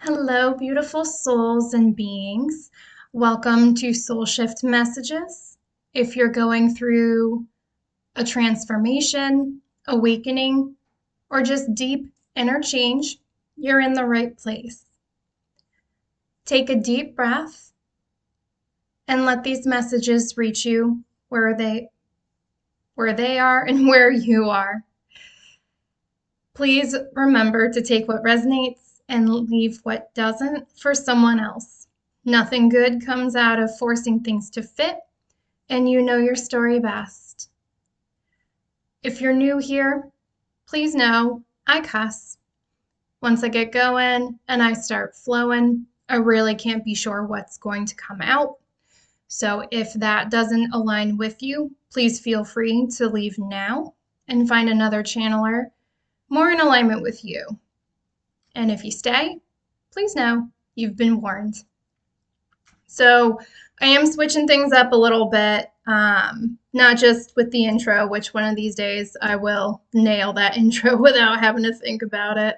Hello, beautiful souls and beings. Welcome to Soul Shift Messages. If you're going through a transformation, awakening, or just deep inner change, you're in the right place. Take a deep breath and let these messages reach you where they are and where you are. Please remember to take what resonates and leave what doesn't for someone else. Nothing good comes out of forcing things to fit, and you know your story best. If you're new here, please know I cuss. Once I get going and I start flowing, I really can't be sure what's going to come out. So if that doesn't align with you, please feel free to leave now and find another channeler more in alignment with you. And if you stay, please know you've been warned. So I am switching things up a little bit, not just with the intro, which one of these days I will nail that intro without having to think about it.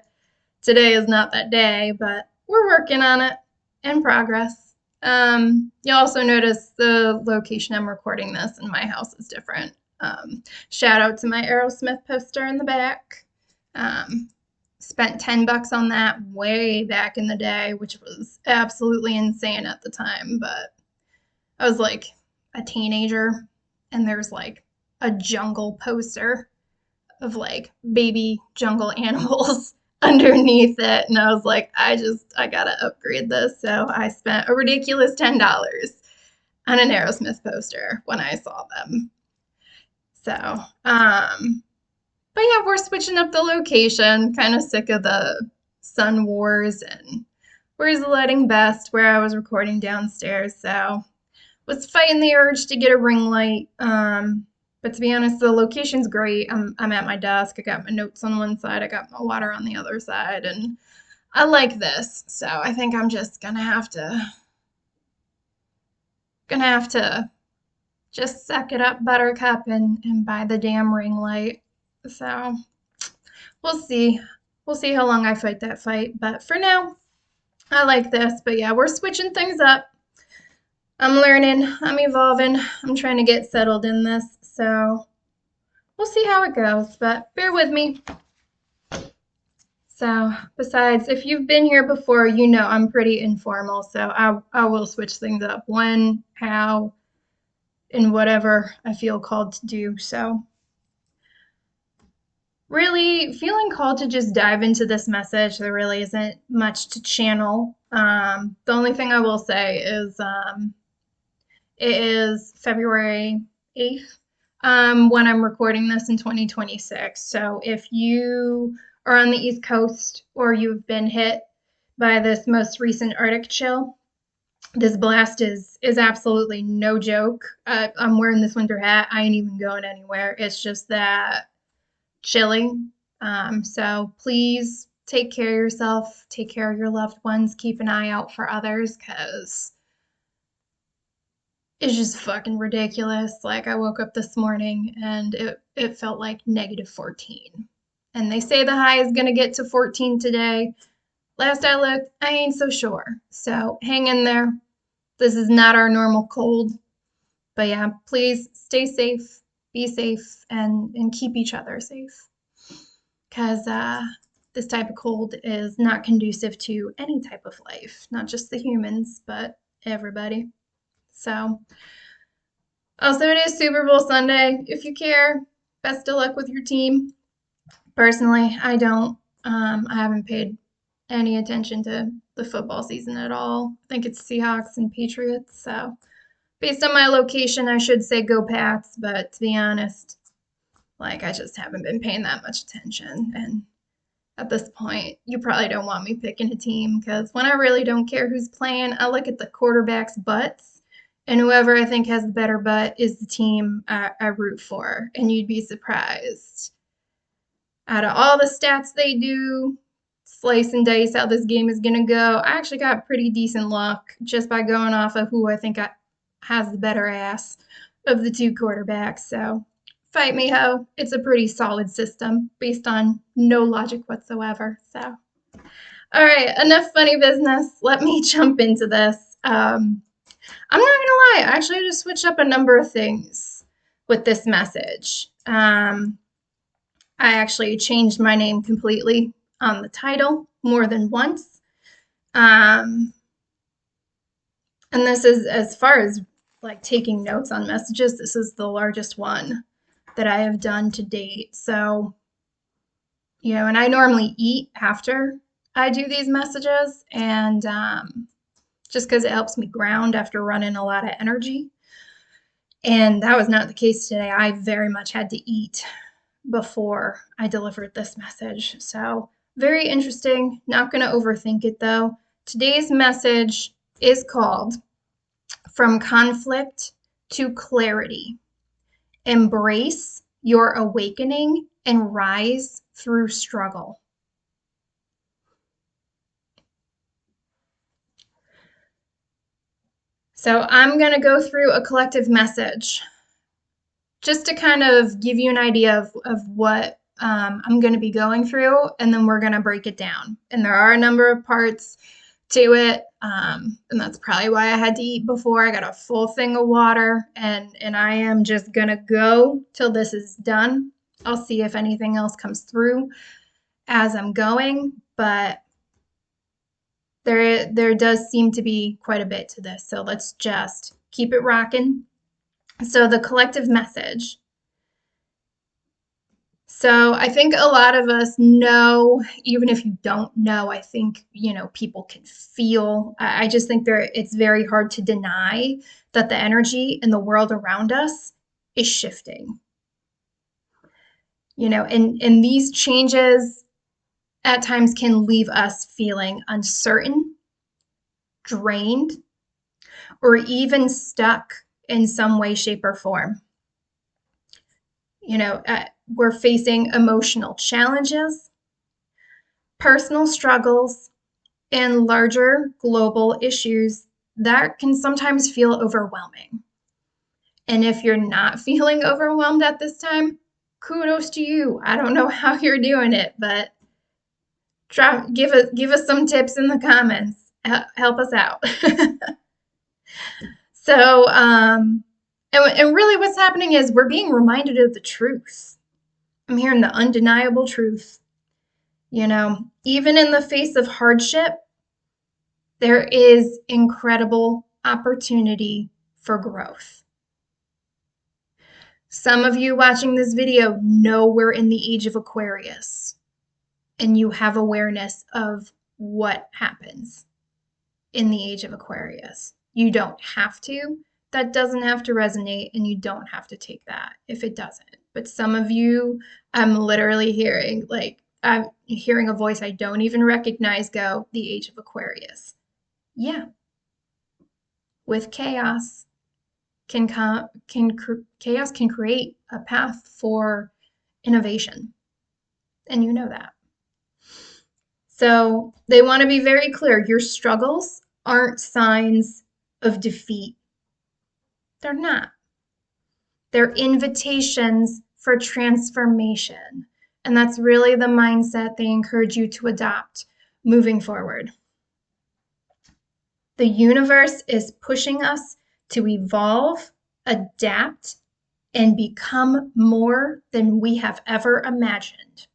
Today is not that day, but we're working on it. In progress. You'll also notice the location I'm recording this in my house is different. Shout out to my Aerosmith poster in the back. Spent $10 on that way back in the day, which was absolutely insane at the time, but I was like a teenager and there's like a jungle poster of like baby jungle animals underneath it, and I was like, I gotta upgrade this. So I spent a ridiculous $10 on an Aerosmith poster when I saw them. So but yeah, we're switching up the location. Kind of sick of the Sun Wars and Where's the Lighting Best, where I was recording downstairs. So was fighting the urge to get a ring light. But to be honest, the location's great. I'm at my desk. I got my notes on one side. I got my water on the other side, and I like this. So I think I'm just gonna have to just suck it up, Buttercup, and buy the damn ring light. So we'll see. We'll see how long I fight that fight. But for now, I like this. But yeah, we're switching things up. I'm learning. I'm evolving. I'm trying to get settled in this. So we'll see how it goes. But bear with me. So besides, if you've been here before, you know I'm pretty informal. So I will switch things up when, how, and whatever I feel called to do. So really feeling called to just dive into this message. There really isn't much to channel. The only thing I will say is it is February 8th when I'm recording this in 2026. So if you are on the East Coast or you've been hit by this most recent Arctic chill, this blast is absolutely no joke. I'm wearing this winter hat. I ain't even going anywhere. It's just that chilly. So please take care of yourself, take care of your loved ones, keep an eye out for others, because it's just fucking ridiculous. Like I woke up this morning and it felt like -14. And they say the high is gonna get to 14 today. Last I looked, I ain't so sure. So hang in there. This is not our normal cold. But yeah, please stay safe, be safe, and keep each other safe. Because this type of cold is not conducive to any type of life, not just the humans, but everybody. So, also, it is Super Bowl Sunday. If you care, best of luck with your team. Personally, I don't. I haven't paid any attention to the football season at all. I think it's Seahawks and Patriots. So, based on my location, I should say go Pats. But to be honest, like I just haven't been paying that much attention. And at this point, you probably don't want me picking a team because when I really don't care who's playing, I look at the quarterback's butts, and whoever I think has the better butt is the team I root for. And you'd be surprised. Out of all the stats they do, slice and dice how this game is going to go, I actually got pretty decent luck just by going off of who I think has the better ass of the two quarterbacks. So fight me, ho. It's a pretty solid system based on no logic whatsoever. So All right, enough funny business. Let me jump into this. I'm not gonna lie, actually, I just switched up a number of things with this message. I actually changed my name completely on the title more than once. And this is, as far as like taking notes on messages, this is the largest one that I have done to date. So, and I normally eat after I do these messages, and just because it helps me ground after running a lot of energy. And that was not the case today. I very much had to eat before I delivered this message. So, very interesting. Not going to overthink it though. Today's message is called From Conflict to Clarity. Embrace your awakening and rise through struggle. So, I'm going to go through a collective message just to kind of give you an idea of what I'm going to be going through, and then we're going to break it down. And there are a number of parts to it, and that's probably why I had to eat before. I got a full thing of water, and I am just going to go till this is done. I'll see if anything else comes through as I'm going, but there does seem to be quite a bit to this. So let's just keep it rocking. So the collective message. So I think a lot of us know, even if you don't know, I think, people can feel. I just think it's very hard to deny that the energy in the world around us is shifting. And these changes at times can leave us feeling uncertain, drained, or even stuck in some way, shape, or form. We're facing emotional challenges, personal struggles, and larger global issues that can sometimes feel overwhelming. And if you're not feeling overwhelmed at this time, kudos to you. I don't know how you're doing it, but give us some tips in the comments. Help us out. So, and really what's happening is we're being reminded of the truth. I'm hearing the undeniable truth. Even in the face of hardship, there is incredible opportunity for growth. Some of you watching this video know we're in the age of Aquarius, and you have awareness of what happens in the age of Aquarius. You don't have to. That doesn't have to resonate, and you don't have to take that if it doesn't. But some of you, I'm literally hearing, I'm hearing a voice I don't even recognize go, the age of Aquarius. Yeah. With chaos chaos can create a path for innovation. And you know that. So they want to be very clear. Your struggles aren't signs of defeat. They're not. They're invitations for transformation. And that's really the mindset they encourage you to adopt moving forward. The universe is pushing us to evolve, adapt, and become more than we have ever imagined.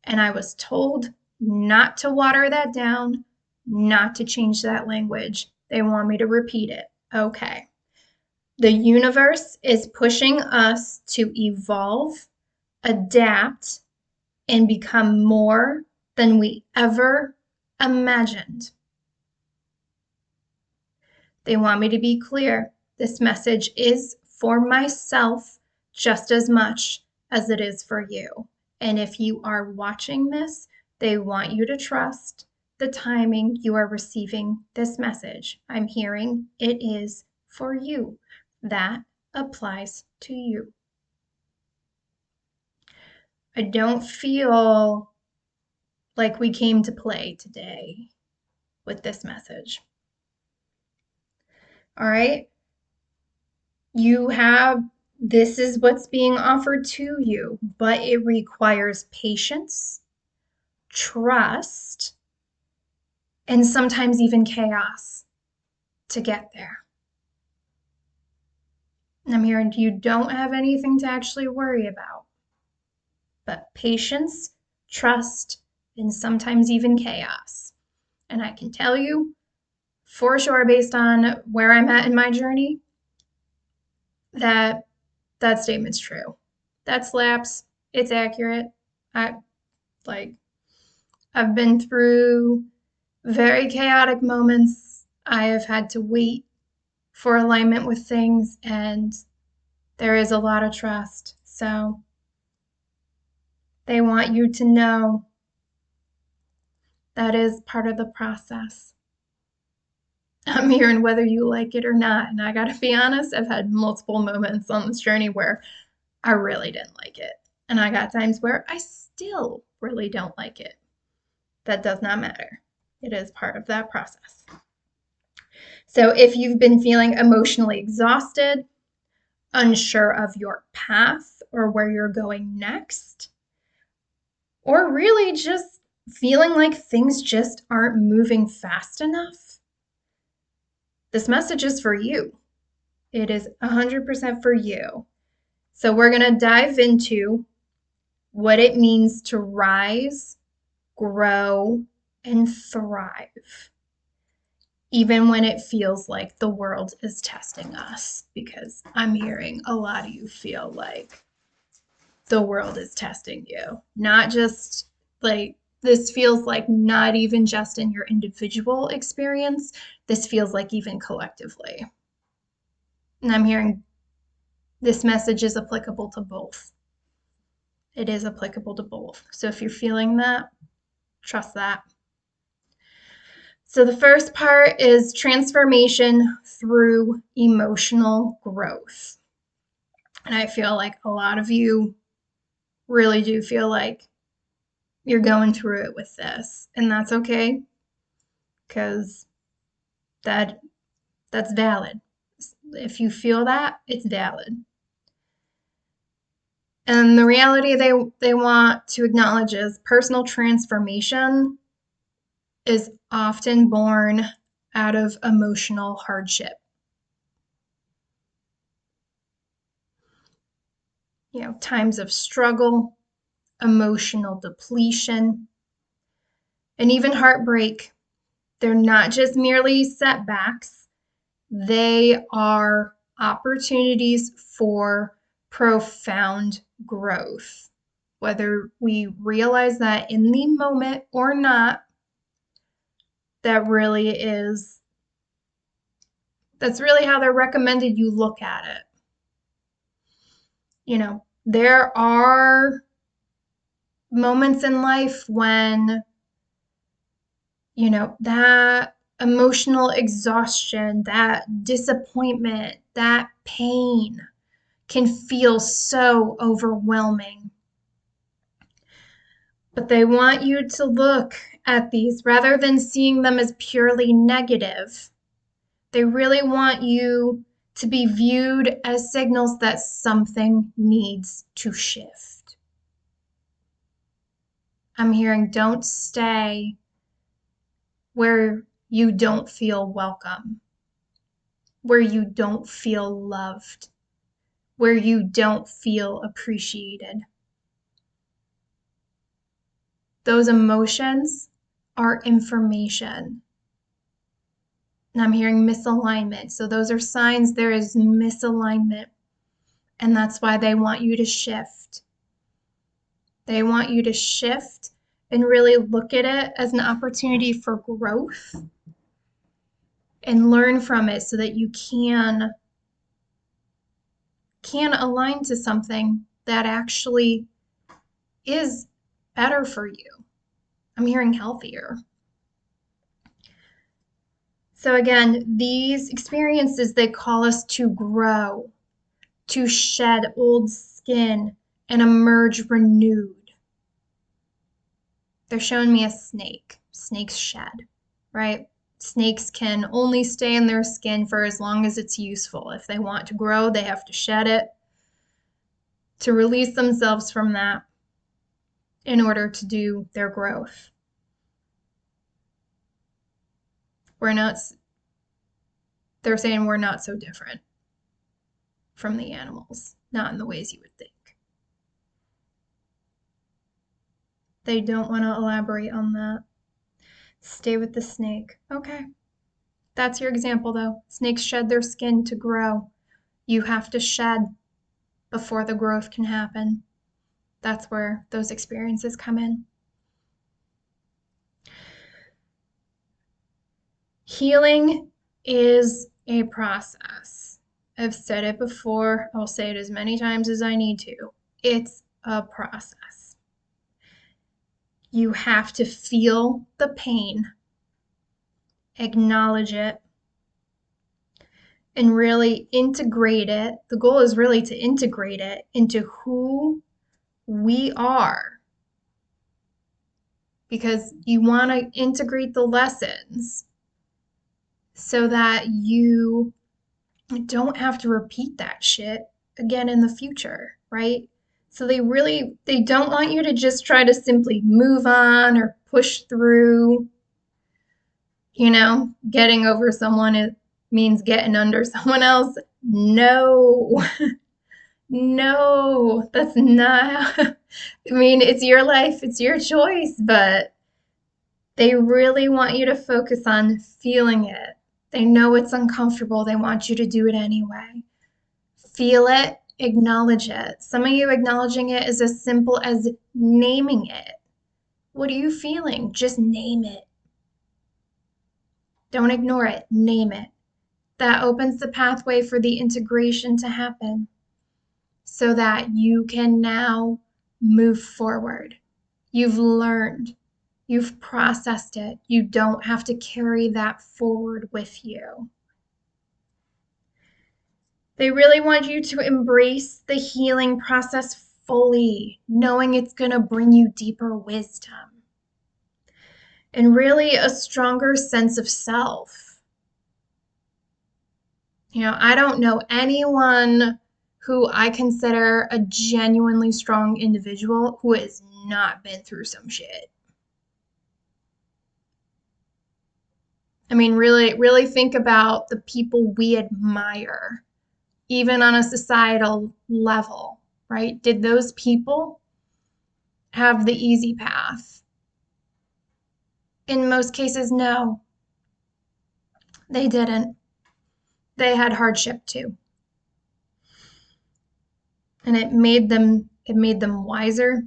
And I was told not to water that down, not to change that language. They want me to repeat it. Okay. The universe is pushing us to evolve, adapt, and become more than we ever imagined. They want me to be clear. This message is for myself just as much as it is for you. And if you are watching this, they want you to trust the timing you are receiving this message. I'm hearing it is for you. That applies to you. I don't feel like we came to play today with this message. All right. This is what's being offered to you, but it requires patience, trust, and sometimes even chaos to get there. And I'm hearing you don't have anything to actually worry about, but patience, trust, and sometimes even chaos. And I can tell you for sure, based on where I'm at in my journey, that that statement's true. That slaps. It's accurate. I like I've been through very chaotic moments. I have had to wait for alignment with things, and there is a lot of trust. So they want you to know that is part of the process. I'm hearing whether you like it or not. And I got to be honest, I've had multiple moments on this journey where I really didn't like it. And I got times where I still really don't like it. That does not matter. It is part of that process. So if you've been feeling emotionally exhausted, unsure of your path or where you're going next, or really just feeling like things just aren't moving fast enough, this message is for you. It is 100% for you. So we're going to dive into what it means to rise, grow, and thrive, even when it feels like the world is testing us, because I'm hearing a lot of you feel like the world is testing you. Not just like, this feels like not even just in your individual experience, this feels like even collectively. And I'm hearing this message is applicable to both. It is applicable to both. So if you're feeling that, trust that. So the first part is transformation through emotional growth. And I feel like a lot of you really do feel like you're going through it with this. And that's okay, because that's valid. If you feel that, it's valid. And the reality they want to acknowledge is personal transformation is often born out of emotional hardship. Times of struggle, emotional depletion, and even heartbreak. They're not just merely setbacks, they are opportunities for profound growth. Whether we realize that in the moment or not, that's really how they're recommended you look at it. There are moments in life when, that emotional exhaustion, that disappointment, that pain can feel so overwhelming. But they want you to look at these rather than seeing them as purely negative. They really want you to be viewed as signals that something needs to shift. I'm hearing don't stay where you don't feel welcome, where you don't feel loved, where you don't feel appreciated. Those emotions are information. And I'm hearing misalignment. So those are signs there is misalignment. And that's why they want you to shift. They want you to shift and really look at it as an opportunity for growth and learn from it so that you can align to something that actually is better for you. I'm hearing healthier. So again, these experiences, they call us to grow, to shed old skin and emerge renewed. They're showing me a snake. Snakes shed, right? Snakes can only stay in their skin for as long as it's useful. If they want to grow, they have to shed it to release themselves from that in order to do their growth. We're not, they're saying we're not so different from the animals, not in the ways you would think. They don't want to elaborate on that. Stay with the snake. Okay. That's your example, though. Snakes shed their skin to grow. You have to shed before the growth can happen. That's where those experiences come in. Healing is a process. I've said it before. I'll say it as many times as I need to. It's a process. You have to feel the pain, acknowledge it, and really integrate it. The goal is really to integrate it into who we are, because you want to integrate the lessons so that you don't have to repeat that shit again in the future, right? So they don't want you to just try to simply move on or push through. Getting over someone, it means getting under someone else. No. No, that's not. I mean, it's your life, it's your choice, but they really want you to focus on feeling it. They know it's uncomfortable. They want you to do it anyway. Feel it, acknowledge it. Some of you acknowledging it is as simple as naming it. What are you feeling? Just name it. Don't ignore it. Name it. That opens the pathway for the integration to happen so that you can now move forward. You've learned. You've processed it. You don't have to carry that forward with you. They really want you to embrace the healing process fully, knowing it's going to bring you deeper wisdom and really a stronger sense of self. I don't know anyone who I consider a genuinely strong individual who has not been through some shit. I mean, really think about the people we admire, even on a societal level, right? Did those people have the easy path? In most cases, no, they didn't. They had hardship too. And it made them wiser.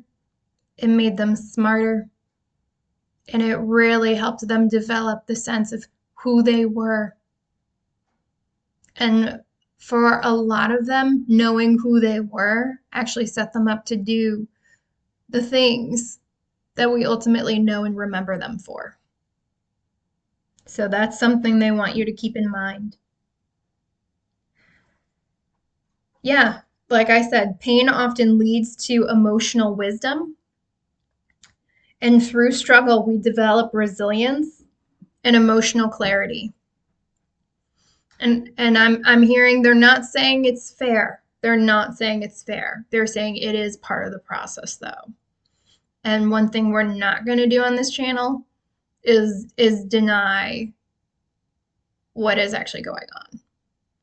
It made them smarter. And it really helped them develop the sense of who they were. And for a lot of them, knowing who they were actually set them up to do the things that we ultimately know and remember them for. So that's something they want you to keep in mind. Yeah, like I said, pain often leads to emotional wisdom. And through struggle, we develop resilience and emotional clarity. And I'm hearing they're not saying it's fair. They're not saying it's fair. They're saying it is part of the process, though. And one thing we're not going to do on this channel is deny what is actually going on,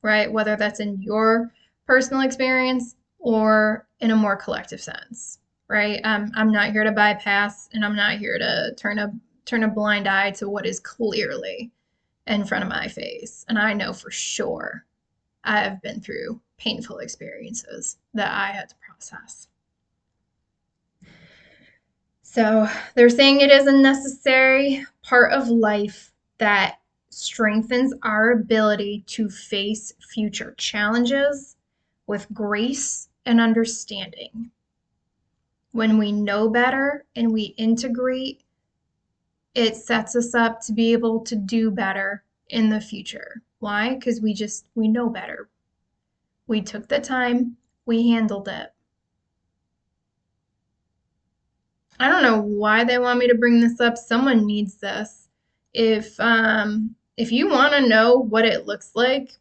right? Whether that's in your personal experience or in a more collective sense, right? I'm not here to bypass, and I'm not here to turn a blind eye to what is clearly in front of my face. And I know for sure I have been through painful experiences that I had to process. So they're saying it is a necessary part of life that strengthens our ability to face future challenges with grace and understanding. When we know better and we integrate, it sets us up to be able to do better in the future. Why? Because we know better. We took the time, we handled it. I don't know why they want me to bring this up. Someone needs this. If you want to know what it looks like,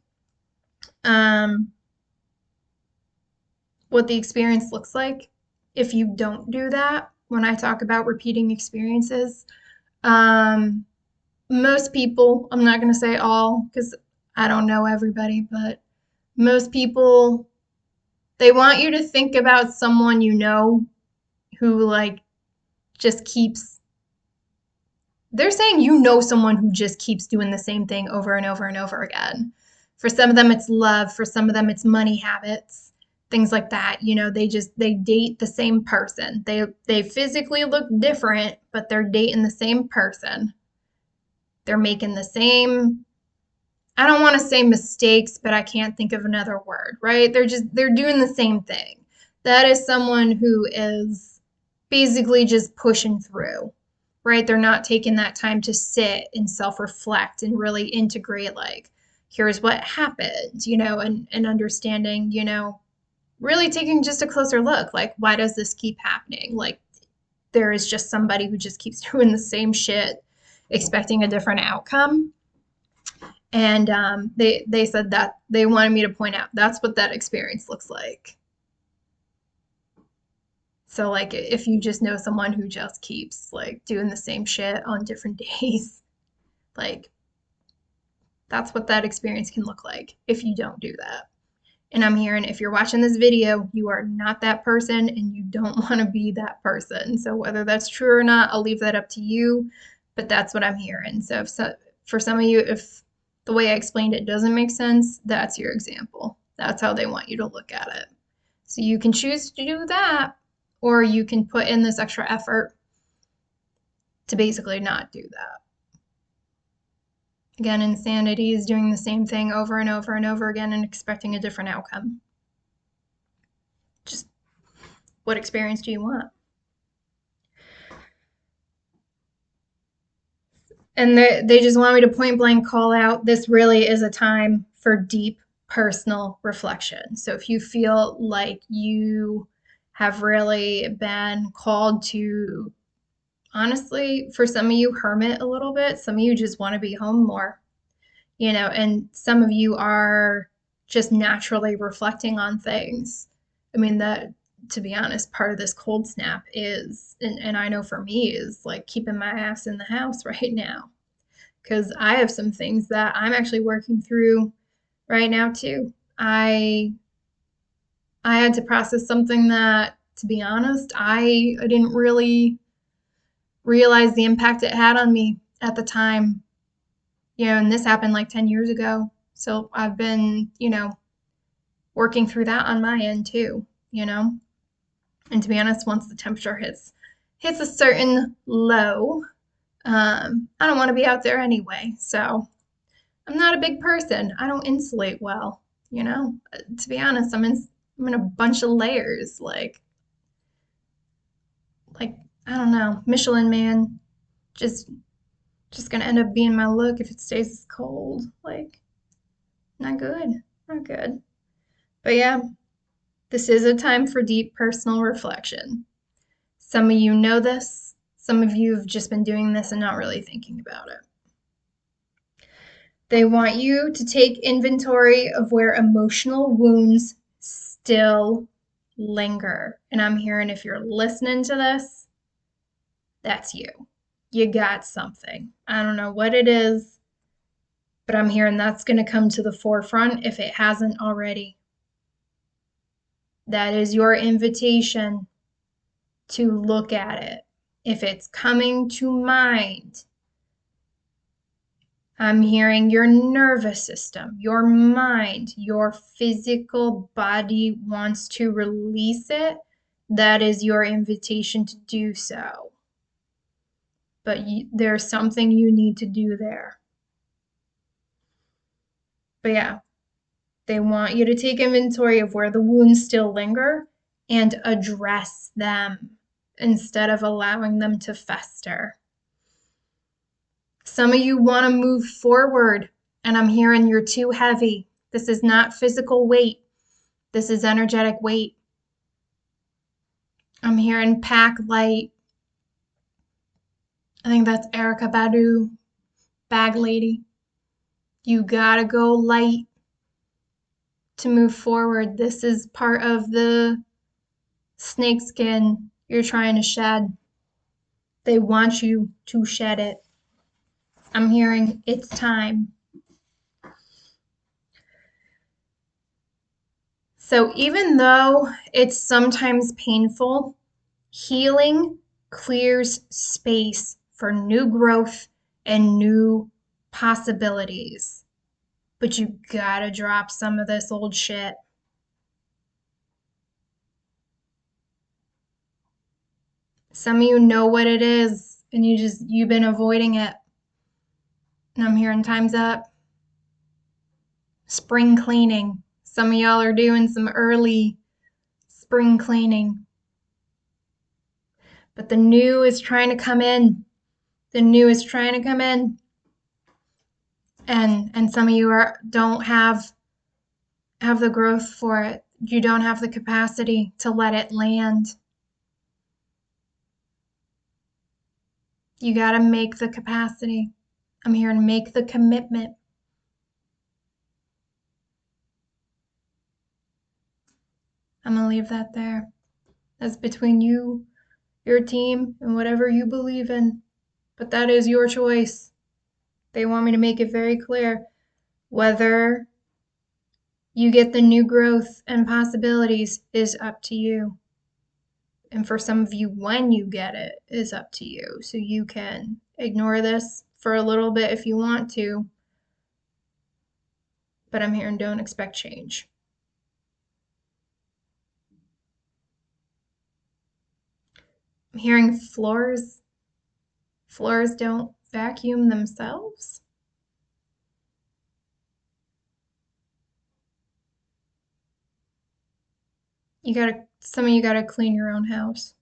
what the experience looks like, if you don't do that, when I talk about repeating experiences, most people, I'm not going to say all because I don't know everybody, but most people, they want you to think about someone you know who like just keeps, they're saying you know someone who just keeps doing the same thing over and over and over again. For some of them, it's love. For some of them, it's money habits, things like that. You know, they date the same person. They physically look different, but they're dating the same person. They're making the same, I don't want to say mistakes, but I can't think of another word, right? They're doing the same thing. That is someone who is basically just pushing through, right? They're not taking that time to sit and self-reflect and really integrate, like, here's what happened, and understanding, really taking just a closer look, like, why does this keep happening? Like, there is just somebody who just keeps doing the same shit, expecting a different outcome. And they said that they wanted me to point out that's what that experience looks like. So like if you just know someone who just keeps like doing the same shit on different days, like that's what that experience can look like if you don't do that. And I'm hearing if you're watching this video, you are not that person and you don't want to be that person. So whether that's true or not, I'll leave that up to you, but that's what I'm hearing. So for some of you, if the way I explained it doesn't make sense, that's your example. That's how they want you to look at it. So you can choose to do that, or you can put in this extra effort to basically not do that. Again, insanity is doing the same thing over and over and over again and expecting a different outcome. Just what experience do you want? And they just want me to point blank call out, this really is a time for deep personal reflection. So if you feel like you have really been called to, honestly, for some of you, hermit a little bit, some of you just want to be home more, and some of you are just naturally reflecting on things. I mean, that, to be honest, part of this cold snap is, and I know for me, is like keeping my ass in the house right now. Because I have some things that I'm actually working through right now too. I had to process something that, to be honest, I didn't really realize the impact it had on me at the time. And this happened like 10 years ago. So I've been, working through that on my end too, And to be honest, once the temperature hits a certain low, I don't want to be out there anyway. So I'm not a big person. I don't insulate well, To be honest, I'm in a bunch of layers, like I don't know, Michelin man, just gonna end up being my look if it stays this cold. Like, not good, not good. But yeah, this is a time for deep personal reflection. Some of you know this. Some of you have just been doing this and not really thinking about it. They want you to take inventory of where emotional wounds still linger. And I'm hearing if you're listening to this, that's you. You got something. I don't know what it is, but I'm hearing that's going to come to the forefront if it hasn't already. That is your invitation to look at it. If it's coming to mind, I'm hearing your nervous system, your mind, your physical body wants to release it. That is your invitation to do so. But there's something you need to do there. But yeah, they want you to take inventory of where the wounds still linger and address them instead of allowing them to fester. Some of you want to move forward, and I'm hearing you're too heavy. This is not physical weight. This is energetic weight. I'm hearing pack light. I think that's Erica Badu, bag lady. You gotta go light to move forward. This is part of the snakeskin you're trying to shed. They want you to shed it. I'm hearing it's time. So even though it's sometimes painful, healing clears space for new growth and new possibilities. But you gotta drop some of this old shit. Some of you know what it is and you've been avoiding it. And I'm hearing time's up. Spring cleaning. Some of y'all are doing some early spring cleaning. But the new is trying to come in. The new is trying to come in. And some of you don't have the growth for it. You don't have the capacity to let it land. You got to make the capacity. I'm here to make the commitment. I'm going to leave that there. That's between you, your team, and whatever you believe in. But that is your choice. They want me to make it very clear. Whether you get the new growth and possibilities is up to you. And for some of you, when you get it is up to you. So you can ignore this for a little bit if you want to. But I'm here and don't expect change. I'm hearing floors don't vacuum themselves. Some of you gotta clean your own house.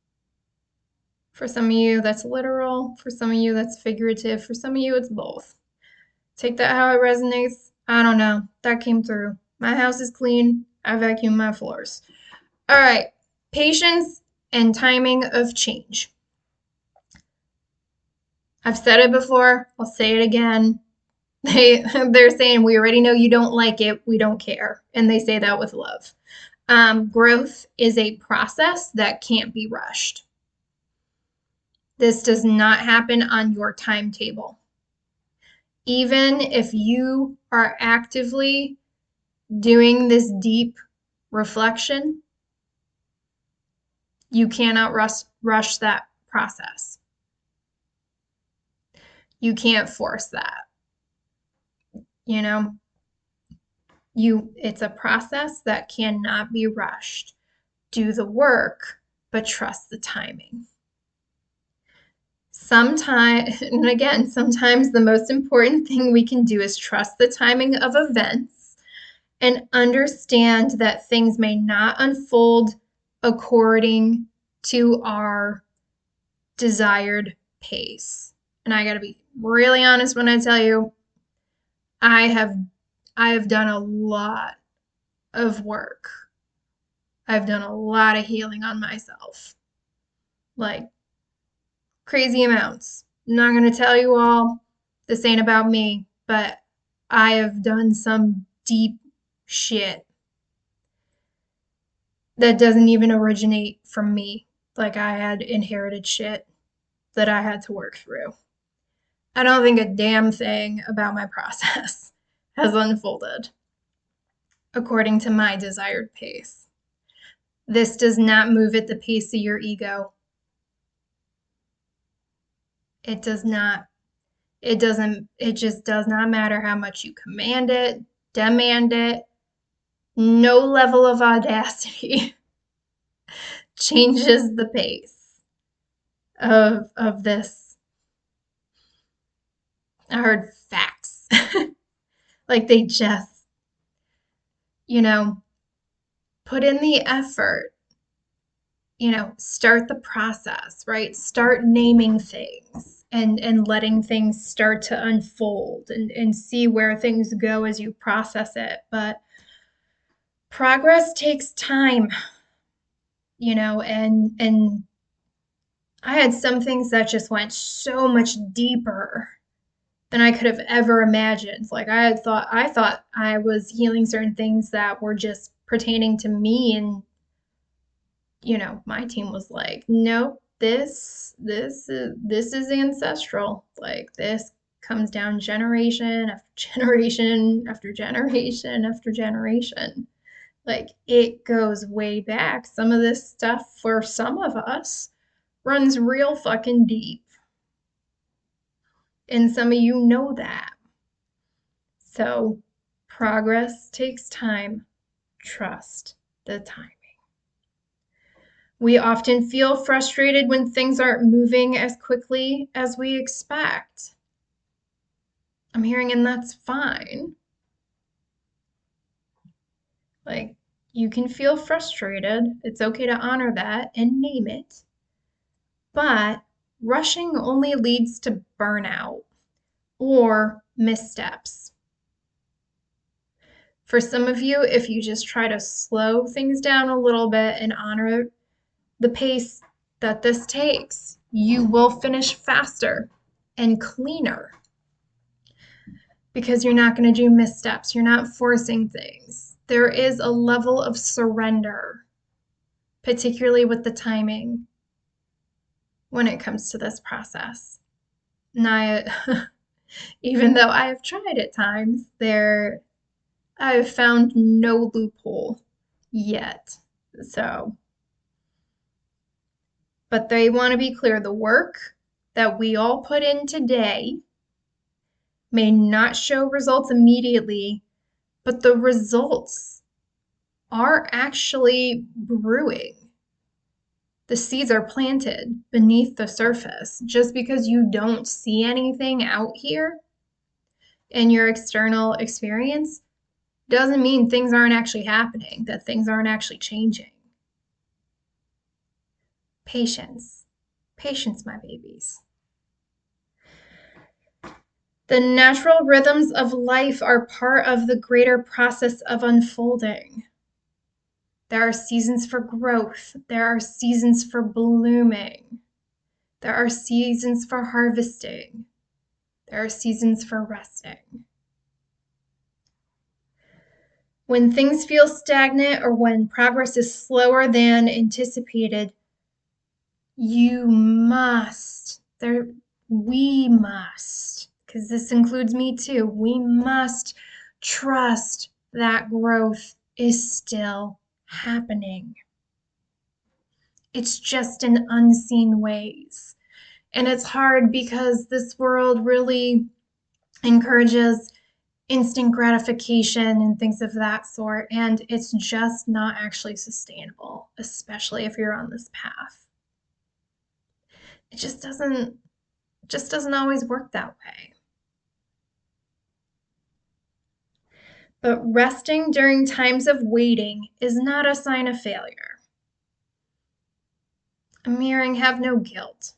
For some of you, that's literal. For some of you, that's figurative. For some of you, it's both. Take that how it resonates. I don't know. That came through. My house is clean. I vacuum my floors. All right. Patience and timing of change. I've said it before. I'll say it again. They're saying, we already know you don't like it. We don't care. And they say that with love. Growth is a process that can't be rushed. This does not happen on your timetable. Even if you are actively doing this deep reflection, you cannot rush that process. You can't force that. You know, it's a process that cannot be rushed. Do the work, but trust the timing. Sometimes the most important thing we can do is trust the timing of events and understand that things may not unfold according to our desired pace. And I got to be really honest when I tell you, I have done a lot of work. I've done a lot of healing on myself. Like crazy amounts. I'm not going to tell you all. This ain't about me, but I have done some deep shit that doesn't even originate from me. Like I had inherited shit that I had to work through. I don't think a damn thing about my process has unfolded according to my desired pace. This does not move at the pace of your ego. It does not. It just does not matter how much you command it, demand it. No level of audacity changes the pace of this. I heard facts. Like they just, put in the effort, start the process, right? Start naming things and letting things start to unfold and see where things go as you process it. But progress takes time, and I had some things that just went so much deeper than I could have ever imagined. Like I thought I was healing certain things that were just pertaining to me, and my team was like, nope, this is ancestral. Like this comes down generation after generation after generation after generation. Like, it goes way back. Some of this stuff for some of us runs real fucking deep. And some of you know that. So, progress takes time. Trust the timing. We often feel frustrated when things aren't moving as quickly as we expect. I'm hearing, and that's fine. Like, you can feel frustrated. It's okay to honor that and name it. But rushing only leads to burnout or missteps. For some of you, if you just try to slow things down a little bit and honor the pace that this takes, you will finish faster and cleaner because you're not going to do missteps. You're not forcing things. There is a level of surrender, particularly with the timing when it comes to this process. Now, even though I have tried at times, I've found no loophole yet. So, but they want to be clear, the work that we all put in today may not show results immediately, but the results are actually brewing. The seeds are planted beneath the surface. Just because you don't see anything out here in your external experience doesn't mean things aren't actually happening, that things aren't actually changing. Patience. Patience, my babies. The natural rhythms of life are part of the greater process of unfolding. There are seasons for growth. There are seasons for blooming. There are seasons for harvesting. There are seasons for resting. When things feel stagnant or when progress is slower than anticipated, we must, because this includes me too, we must trust that growth is still happening. It's just in unseen ways. And it's hard because this world really encourages instant gratification and things of that sort, and it's just not actually sustainable, especially if you're on this path. It just doesn't always work that way. But resting during times of waiting is not a sign of failure. I'm hearing have no guilt.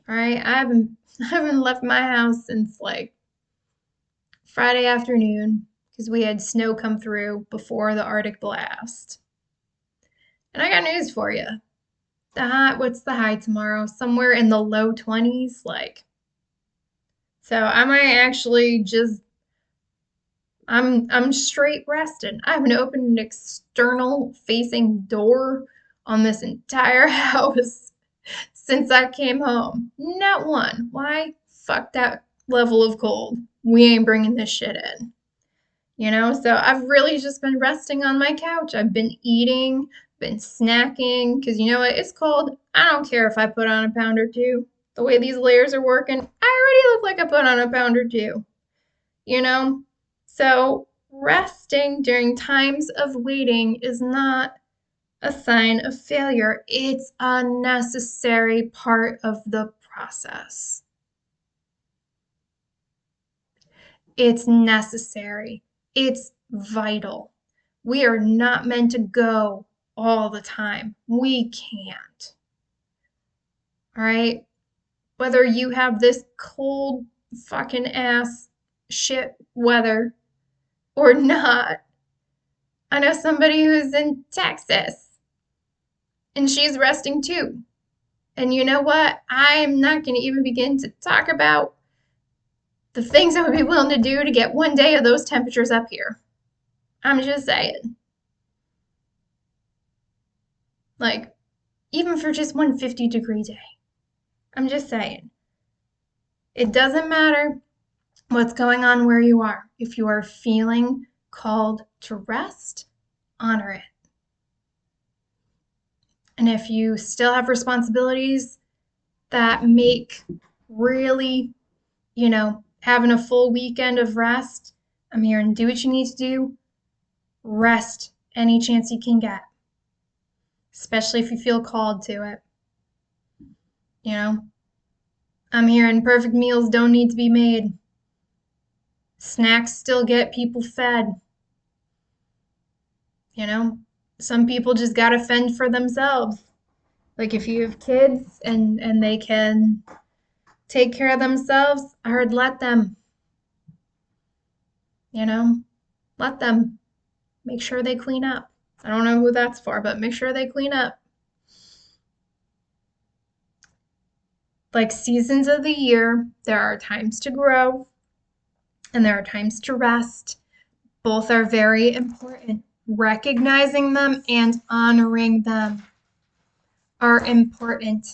All right, I haven't left my house since like Friday afternoon because we had snow come through before the Arctic blast. And I got news for you. What's the high tomorrow? Somewhere in the low 20s, like. So I might actually just I'm straight rested. I haven't opened an external facing door on this entire house since I came home. Not one. Why? Fuck that level of cold. We ain't bringing this shit in. So I've really just been resting on my couch. I've been eating, been snacking, because you know what? It's cold. I don't care if I put on a pound or two. The way these layers are working, I already look like I put on a pound or two. So resting during times of waiting is not a sign of failure. It's a necessary part of the process. It's necessary. It's vital. We are not meant to go all the time. We can't. All right? Whether you have this cold fucking ass shit weather or not. I know somebody who's in Texas and she's resting too. And you know what? I'm not going to even begin to talk about the things I would be willing to do to get one day of those temperatures up here. I'm just saying. Like, even for just one 50-degree day. I'm just saying. It doesn't matter what's going on where you are. If you are feeling called to rest, honor it. And if you still have responsibilities that make really, having a full weekend of rest, I'm here and do what you need to do. Rest any chance you can get, especially if you feel called to it. I'm here and perfect meals don't need to be made. Snacks still get people fed. Some people just gotta fend for themselves. Like if you have kids and they can take care of themselves, I heard let them, you know, let them. Make sure they clean up. I don't know who that's for, but make sure they clean up. Like seasons of the year, there are times to grow and there are times to rest. Both are very important. Recognizing them and honoring them are important.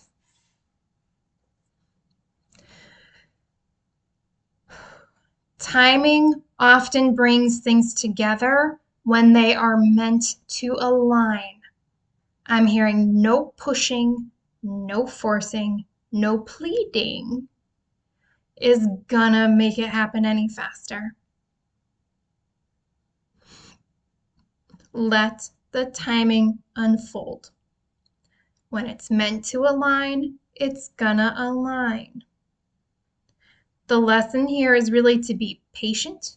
Timing often brings things together when they are meant to align. I'm hearing no pushing, no forcing, no pleading is gonna make it happen any faster. Let the timing unfold. When it's meant to align, it's gonna align. The lesson here is really to be patient,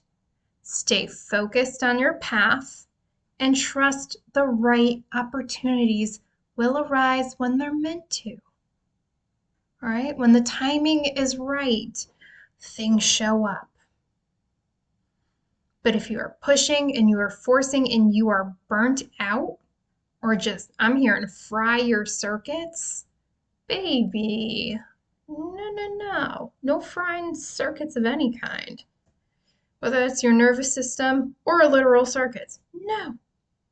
stay focused on your path, and trust the right opportunities will arise when they're meant to. All right? When the timing is right, things show up. But if you are pushing and you are forcing and you are burnt out, or just, I'm here and fry your circuits, baby, no. No frying circuits of any kind. Whether it's your nervous system or literal circuits. No,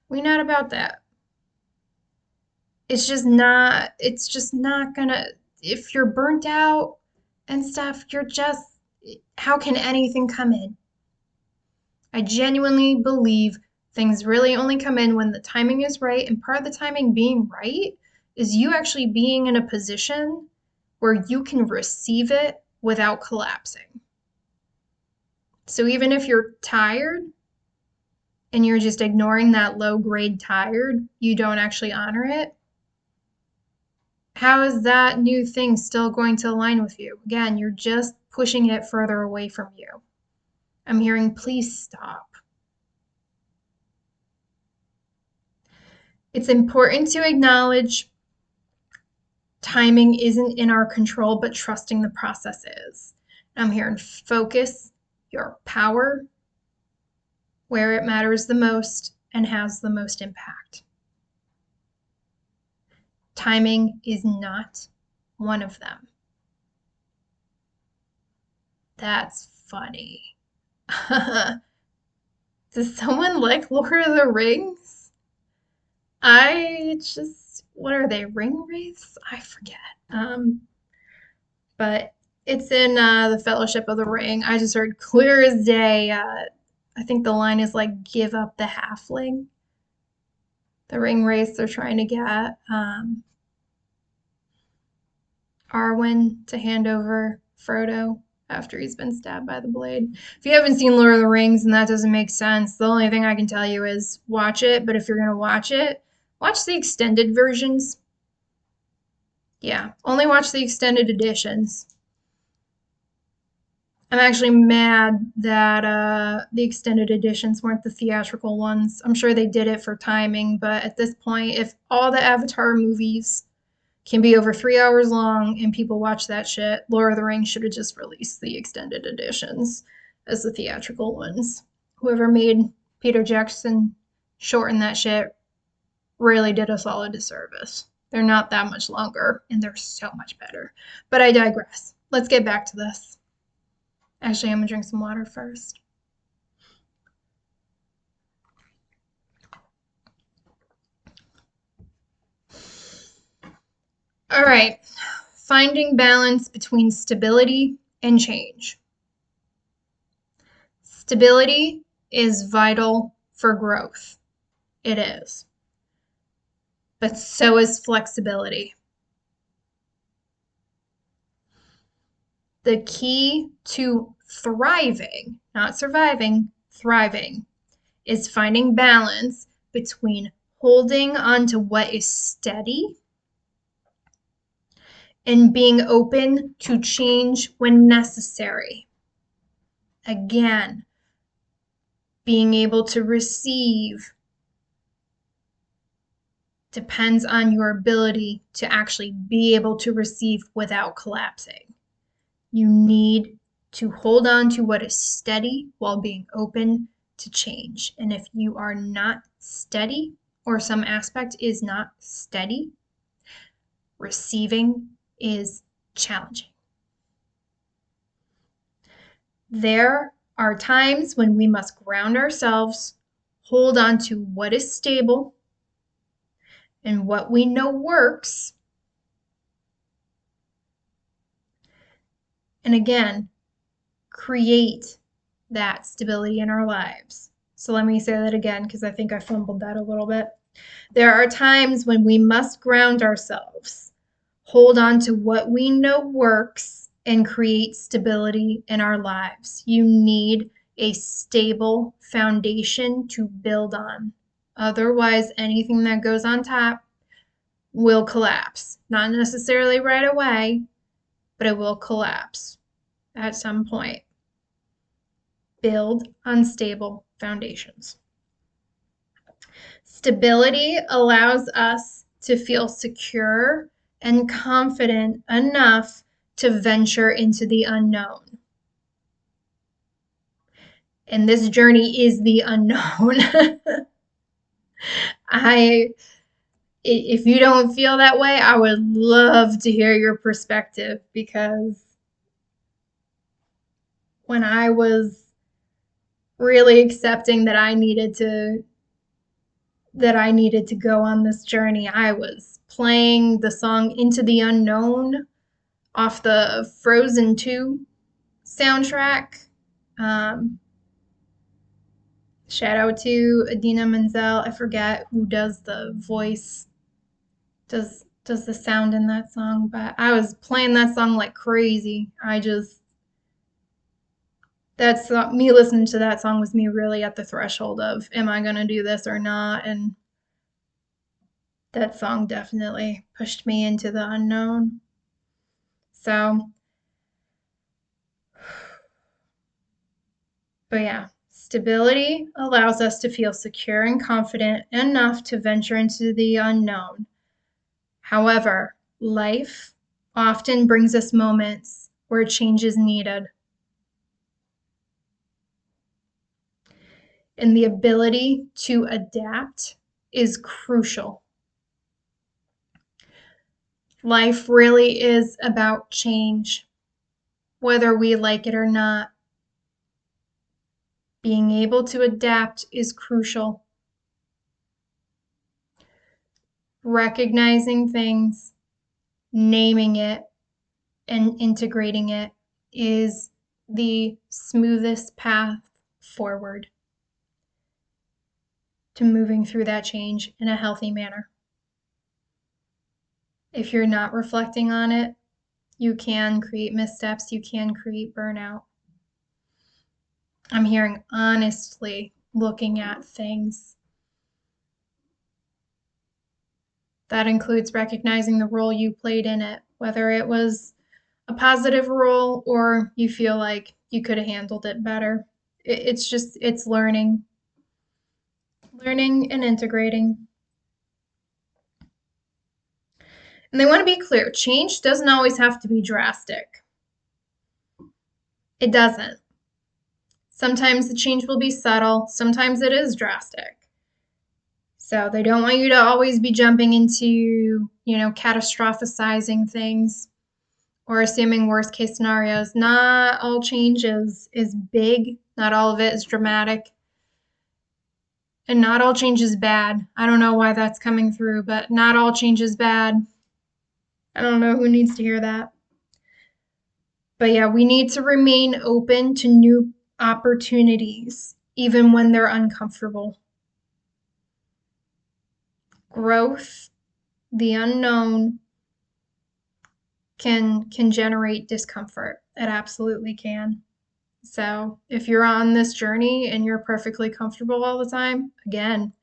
we're not about that. It's just not gonna, if you're burnt out and stuff, how can anything come in? I genuinely believe things really only come in when the timing is right. And part of the timing being right is you actually being in a position where you can receive it without collapsing. So even if you're tired and you're just ignoring that low grade tired, you don't actually honor it. How is that new thing still going to align with you? Again, you're just pushing it further away from you. I'm hearing, please stop. It's important to acknowledge timing isn't in our control, but trusting the process is. I'm hearing focus your power where it matters the most and has the most impact. Timing is not one of them. That's funny. Does someone like Lord of the Rings? What are they, ring wraiths? I forget. But it's in the Fellowship of the Ring. I just heard clear as day. I think the line is like, give up the halfling. The ring wraiths are trying to get Arwen to hand over Frodo after he's been stabbed by the blade. If you haven't seen Lord of the Rings and that doesn't make sense, the only thing I can tell you is watch it. But if you're going to watch it, watch the extended versions. Yeah, only watch the extended editions. I'm actually mad that the extended editions weren't the theatrical ones. I'm sure they did it for timing, but at this point, if all the Avatar movies can be over 3 hours long and people watch that shit, Lord of the Rings should have just released the extended editions as the theatrical ones. Whoever made Peter Jackson shorten that shit really did us all a disservice. They're not that much longer and they're so much better. But I digress. Let's get back to this. Actually, I'm gonna drink some water first. All right, finding balance between stability and change. Stability is vital for growth. It is. But so is flexibility. The key to thriving, not surviving, thriving, is finding balance between holding on to what is steady and being open to change when necessary. Again, being able to receive depends on your ability to actually be able to receive without collapsing. You need to hold on to what is steady while being open to change. And if you are not steady, or some aspect is not steady, receiving is challenging. There are times when we must ground ourselves, hold on to what is stable and what we know works. And again, create that stability in our lives. So let me say that again because I think I fumbled that a little bit. There are times when we must ground ourselves, hold on to what we know works, and create stability in our lives. You need a stable foundation to build on. Otherwise, anything that goes on top will collapse. Not necessarily right away, but it will collapse at some point. Build on stable foundations. Stability allows us to feel secure and confident enough to venture into the unknown. And this journey is the unknown. If you don't feel that way, I would love to hear your perspective, because when I was really accepting that I needed to go on this journey, I was playing the song Into the Unknown off the Frozen 2 soundtrack. Shout out to Idina Menzel. I forget who does the voice, does the sound in that song, but I was playing that song like crazy. Me listening to that song was me really at the threshold of, am I gonna do this or not? And that song definitely pushed me into the unknown. So, but yeah, stability allows us to feel secure and confident enough to venture into the unknown. However, life often brings us moments where change is needed. And the ability to adapt is crucial. Life really is about change, whether we like it or not. Being able to adapt is crucial. Recognizing things, naming it, and integrating it is the smoothest path forward to moving through that change in a healthy manner. If you're not reflecting on it, you can create missteps, you can create burnout. I'm hearing honestly looking at things. That includes recognizing the role you played in it, whether it was a positive role or you feel like you could have handled it better. It's learning and integrating. And they want to be clear, change doesn't always have to be drastic. It doesn't. Sometimes the change will be subtle, sometimes it is drastic. So they don't want you to always be jumping into, catastrophizing things or assuming worst case scenarios. Not all change is big, not all of it is dramatic, and not all change is bad. I don't know why that's coming through, but not all change is bad. I don't know who needs to hear that. But yeah, we need to remain open to new opportunities, even when they're uncomfortable. Growth, the unknown, can generate discomfort. It absolutely can. So if you're on this journey and you're perfectly comfortable all the time, again,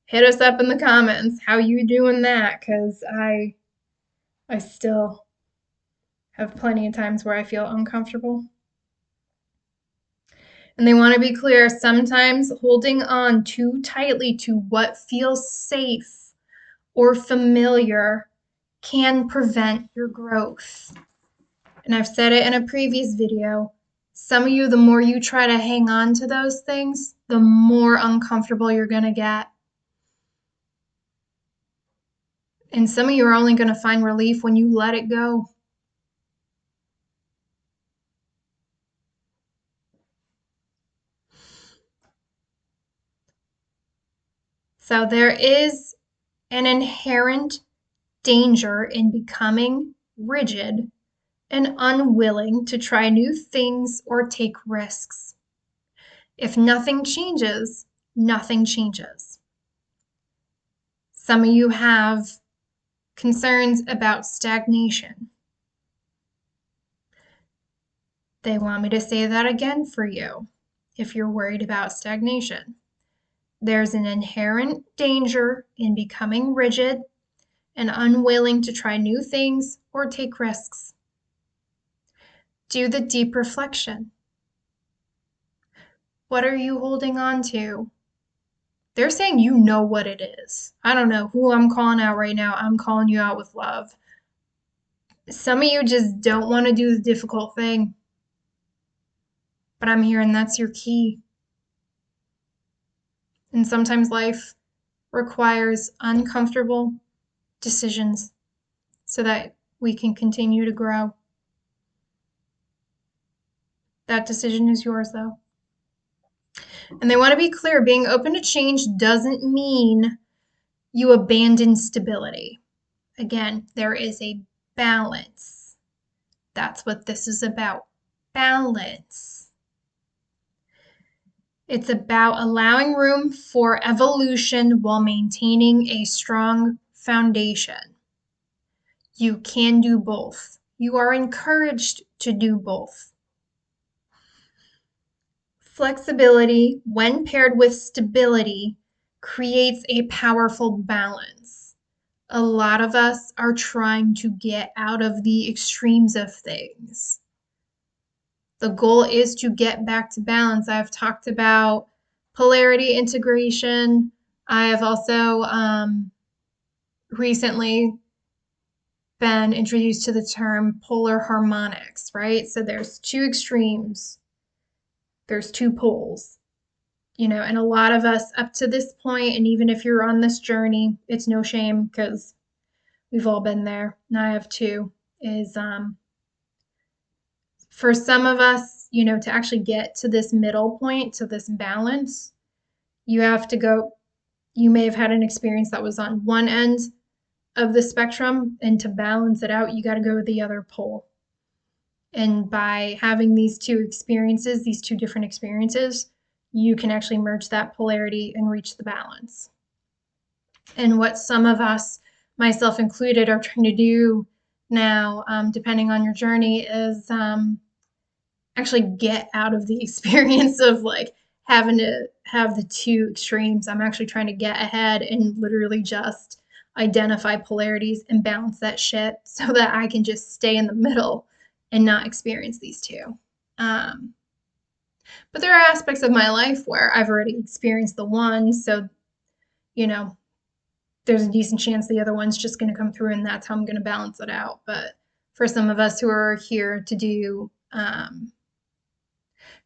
hit us up in the comments. How you doing that? Because I still have plenty of times where I feel uncomfortable. And they want to be clear, sometimes holding on too tightly to what feels safe or familiar can prevent your growth. And I've said it in a previous video. Some of you, the more you try to hang on to those things, the more uncomfortable you're going to get. And some of you are only going to find relief when you let it go. So there is an inherent danger in becoming rigid and unwilling to try new things or take risks. If nothing changes, nothing changes. Some of you have concerns about stagnation. They want me to say that again for you if you're worried about stagnation. There's an inherent danger in becoming rigid and unwilling to try new things or take risks. Do the deep reflection. What are you holding on to? They're saying you know what it is. I don't know who I'm calling out right now. I'm calling you out with love. Some of you just don't want to do the difficult thing. But I'm hearing that's your key. And sometimes life requires uncomfortable decisions so that we can continue to grow. That decision is yours, though. And they want to be clear, being open to change doesn't mean you abandon stability. Again, there is a balance. That's what this is about. Balance. It's about allowing room for evolution while maintaining a strong foundation. You can do both. You are encouraged to do both. Flexibility, when paired with stability, creates a powerful balance. A lot of us are trying to get out of the extremes of things. The goal is to get back to balance. I've talked about polarity integration. I have also recently been introduced to the term polar harmonics, right? So there's two extremes, there's two poles, and a lot of us up to this point, and even if you're on this journey, it's no shame because we've all been there, and I have too, is for some of us, to actually get to this middle point, to this balance, you have to go, you may have had an experience that was on one end of the spectrum, and to balance it out, you got to go to the other pole. And by having these two experiences, these two different experiences, you can actually merge that polarity and reach the balance. And what some of us, myself included, are trying to do now, depending on your journey, is actually get out of the experience of like having to have the two extremes. I'm actually trying to get ahead and literally just identify polarities and balance that shit so that I can just stay in the middle and not experience these two. But there are aspects of my life where I've already experienced the one, so there's a decent chance the other one's just going to come through, and that's how I'm going to balance it out. But for some of us who are here to do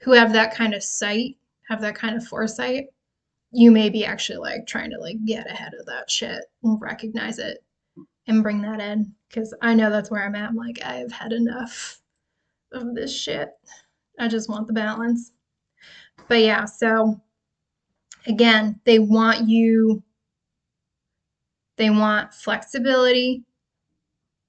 who have that kind of sight, have that kind of foresight, you may be actually like trying to like get ahead of that shit and recognize it and bring that in. Because I know that's where I'm at. I'm like, I've had enough of this shit. I just want the balance. But yeah, so again, they want flexibility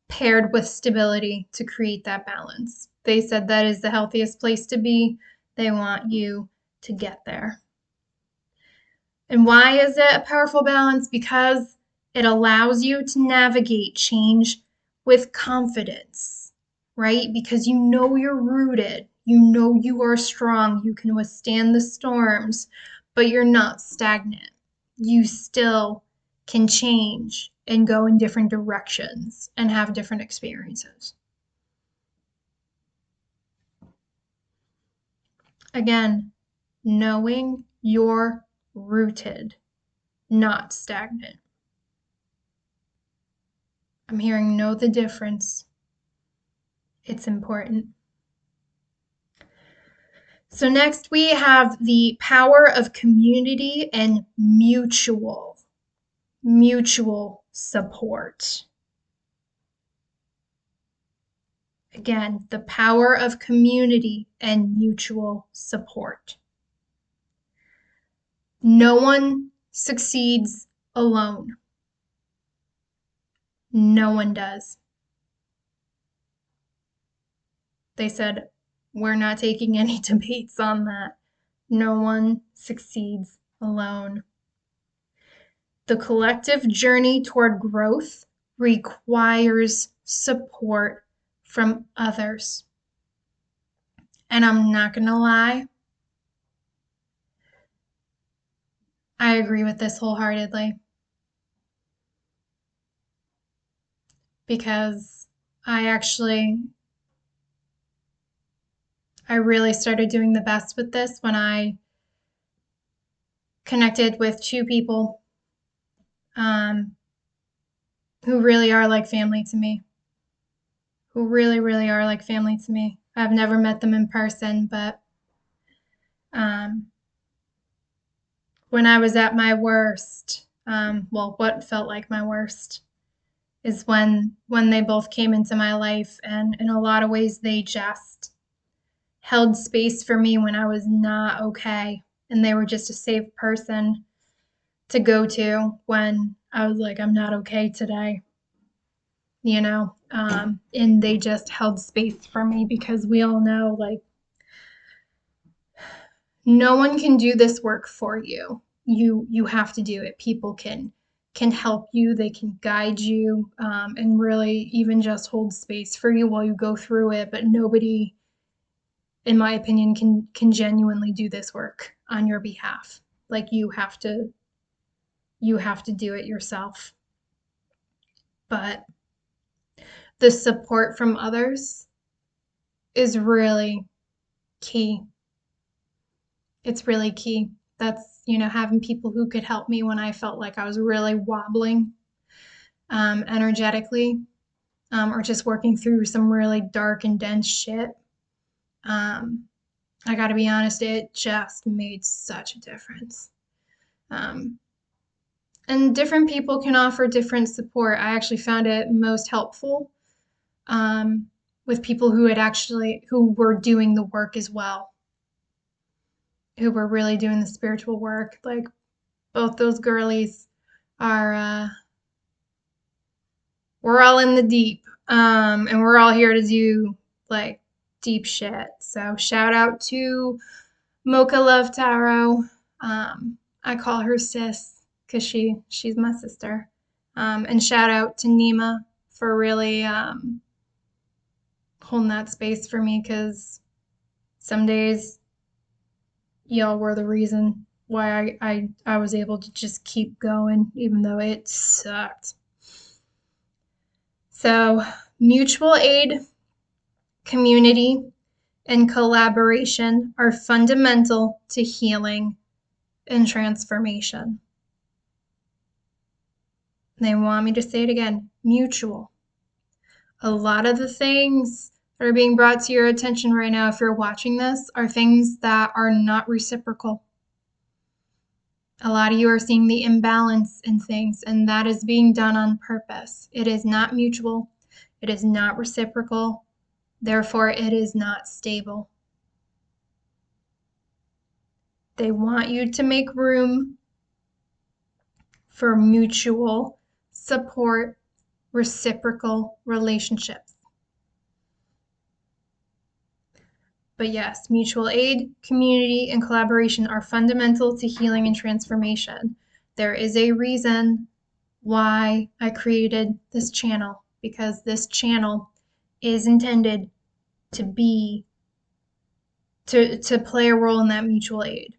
paired with stability to create that balance. They said that is the healthiest place to be. They want you to get there. And why is it a powerful balance? Because it allows you to navigate change with confidence, right? Because you know you're rooted, you know you are strong, you can withstand the storms, but you're not stagnant. You still can change and go in different directions and have different experiences. Again, knowing you're rooted, not stagnant. I'm hearing know the difference. It's important. So next we have the power of community and mutual support. Again, the power of community and mutual support. No one succeeds alone. No one does. They said, we're not taking any debates on that. No one succeeds alone. The collective journey toward growth requires support from others. And I'm not going to lie, I agree with this wholeheartedly. Because I really started doing the best with this when I connected with two people who really are like family to me. Who really, really are like family to me. I've never met them in person, but when I was at my worst, what felt like my worst is when they both came into my life, and in a lot of ways they just held space for me when I was not okay, and they were just a safe person to go to when I was like, I'm not okay today, and they just held space for me because we all know, like, no one can do this work for you. You have to do it. People can help you, they can guide you, and really even just hold space for you while you go through it, but nobody, in my opinion, can genuinely do this work on your behalf. Like, you have to do it yourself. But the support from others is really key. It's really key. That's, having people who could help me when I felt like I was really wobbling energetically, or just working through some really dark and dense shit. I got to be honest, it just made such a difference. And different people can offer different support. I actually found it most helpful with people who were doing the work as well, who were really doing the spiritual work. Like, both those girlies are, we're all in the deep, and we're all here to do like deep shit. So shout out to Mocha Love Tarot. I call her sis because she's my sister. And shout out to Nima for really holding that space for me, because some days y'all were the reason why I was able to just keep going, even though it sucked. So, mutual aid, community, and collaboration are fundamental to healing and transformation. They want me to say it again, mutual. A lot of the things that are being brought to your attention right now, if you're watching this, are things that are not reciprocal. A lot of you are seeing the imbalance in things, and that is being done on purpose. It is not mutual. It is not reciprocal. Therefore, it is not stable. They want you to make room for mutual support, reciprocal relationships. But yes, mutual aid, community, and collaboration are fundamental to healing and transformation. There is a reason why I created this channel, because this channel is intended to be to play a role in that mutual aid,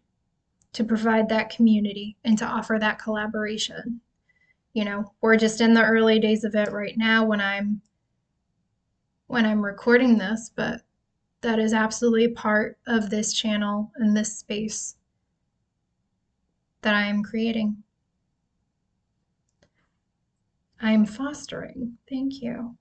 to provide that community, and to offer that collaboration. We're just in the early days of it right now when I'm recording this, but that is absolutely part of this channel and this space that I am creating. I am fostering. Thank you.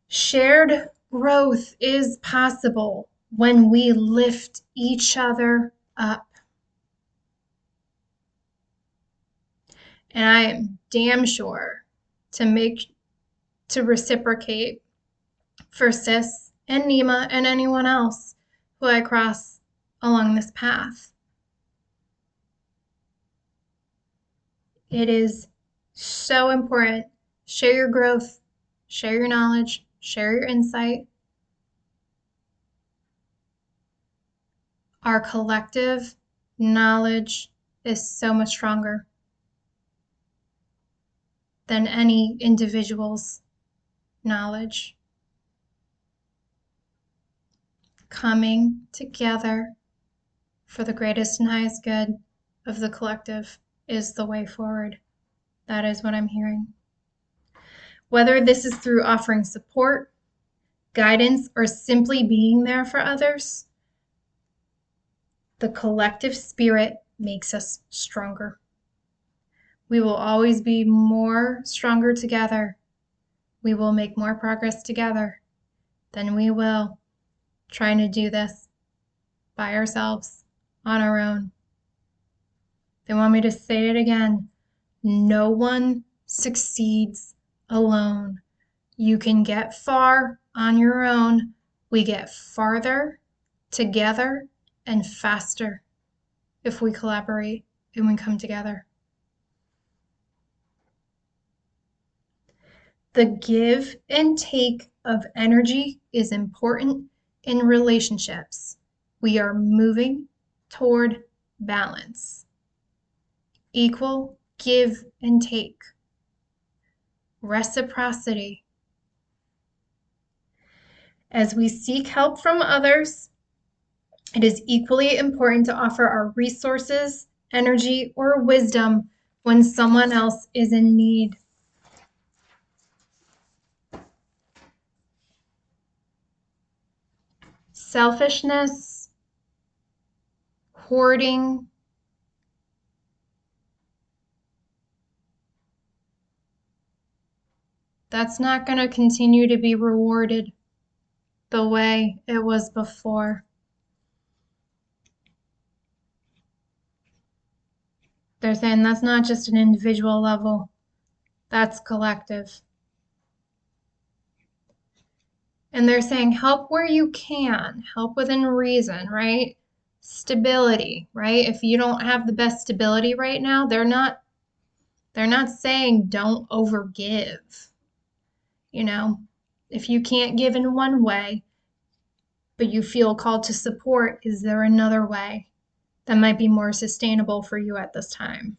Shared growth is possible when we lift each other up. And I am damn sure to reciprocate for Sis and Nima and anyone else who I cross along this path. It is so important. Share your growth, share your knowledge, share your insight. Our collective knowledge is so much stronger than any individual's knowledge. Coming together for the greatest and highest good of the collective is the way forward. That is what I'm hearing. Whether this is through offering support, guidance, or simply being there for others, the collective spirit makes us stronger. We will always be stronger together. We will make more progress together than we will trying to do this by ourselves, on our own. They want me to say it again. No one succeeds alone. You can get far on your own. We get farther together and faster if we collaborate and we come together. The give and take of energy is important in relationships. We are moving toward balance. Equal give and take. Reciprocity. As we seek help from others, it is equally important to offer our resources, energy, or wisdom when someone else is in need. Selfishness, hoarding, that's not going to continue to be rewarded the way it was before. They're saying that's not just an individual level, that's collective. And they're saying help where you can, help within reason, right? Stability, right? If you don't have the best stability right now, they're not saying don't overgive. If you can't give in one way, but you feel called to support, is there another way that might be more sustainable for you at this time?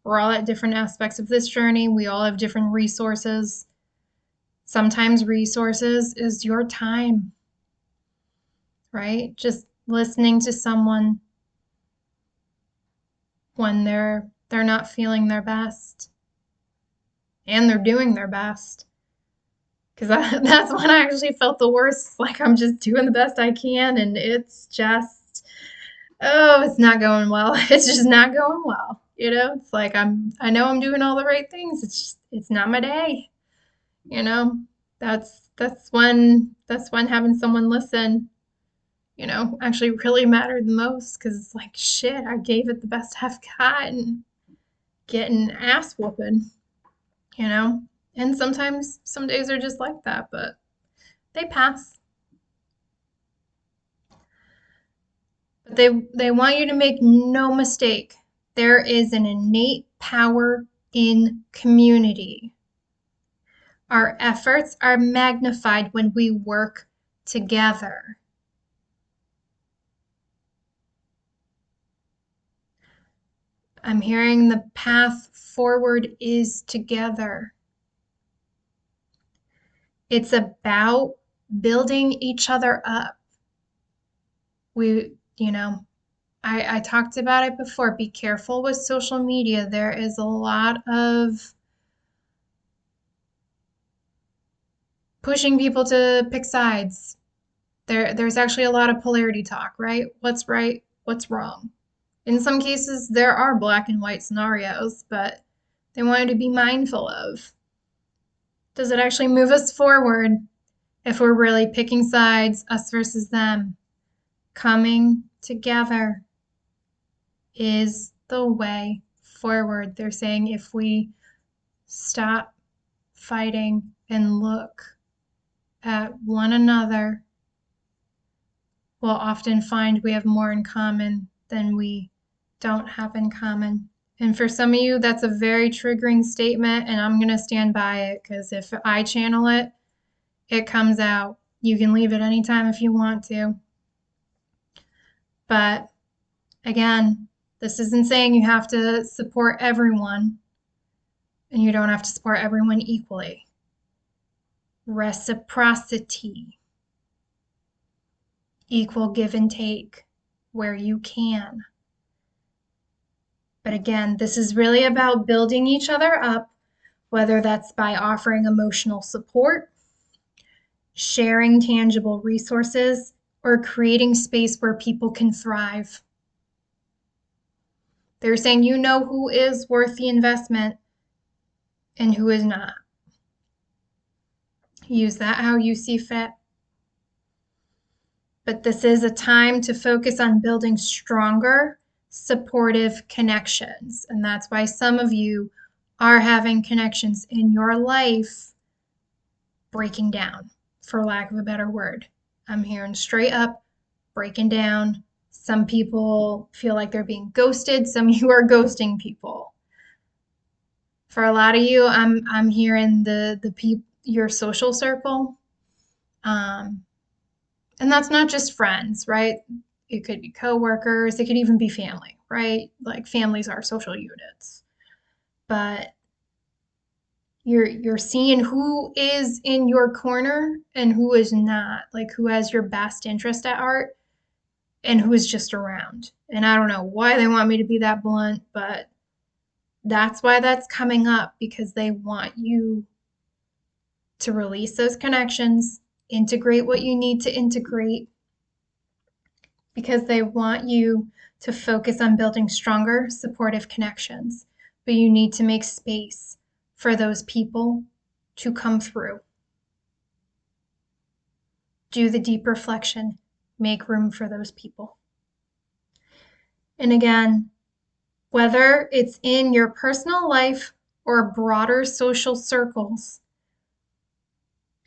We're all at different aspects of this journey. We all have different resources. Sometimes resources is your time, right? Just listening to someone when they're not feeling their best and they're doing their best. Because that's when I actually felt the worst. Like I'm just doing the best I can and it's just, it's not going well. It's just not going well. It's like I know I'm doing all the right things. It's not my day. That's when having someone listen, actually really mattered the most, because it's like, shit, I gave it the best I've got and getting ass whooping, and sometimes some days are just like that, but they pass. But they want you to make no mistake. There is an innate power in community. Our efforts are magnified when we work together. I'm hearing the path forward is together. It's about building each other up. I talked about it before. Be careful with social media. There is a lot of pushing people to pick sides. There's actually a lot of polarity talk, right? What's right? What's wrong? In some cases, there are black and white scenarios, but they want you to be mindful of. Does it actually move us forward if we're really picking sides, us versus them? Coming together is the way forward. They're saying if we stop fighting and look at one another, we'll often find we have more in common than we don't have in common. And for some of you, that's a very triggering statement, and I'm going to stand by it because if I channel it, it comes out. You can leave it anytime if you want to. But again, this isn't saying you have to support everyone, and you don't have to support everyone equally. Reciprocity, equal give and take where you can. But again, this is really about building each other up, whether that's by offering emotional support, sharing tangible resources, or creating space where people can thrive. They're saying you know who is worth the investment and who is not. Use that how you see fit. But this is a time to focus on building stronger, supportive connections. And that's why some of you are having connections in your life breaking down, for lack of a better word. I'm hearing straight up breaking down. Some people feel like they're being ghosted. Some of you are ghosting people. For a lot of you, I'm hearing your social circle. And that's not just friends, right? It could be coworkers, it could even be family, right? Like families are social units. But you're seeing who is in your corner and who is not, like who has your best interest at heart and who is just around. And I don't know why they want me to be that blunt, but that's why that's coming up, because they want you to release those connections, integrate what you need to integrate, because they want you to focus on building stronger, supportive connections. But you need to make space for those people to come through. Do the deep reflection, make room for those people. And again, whether it's in your personal life or broader social circles,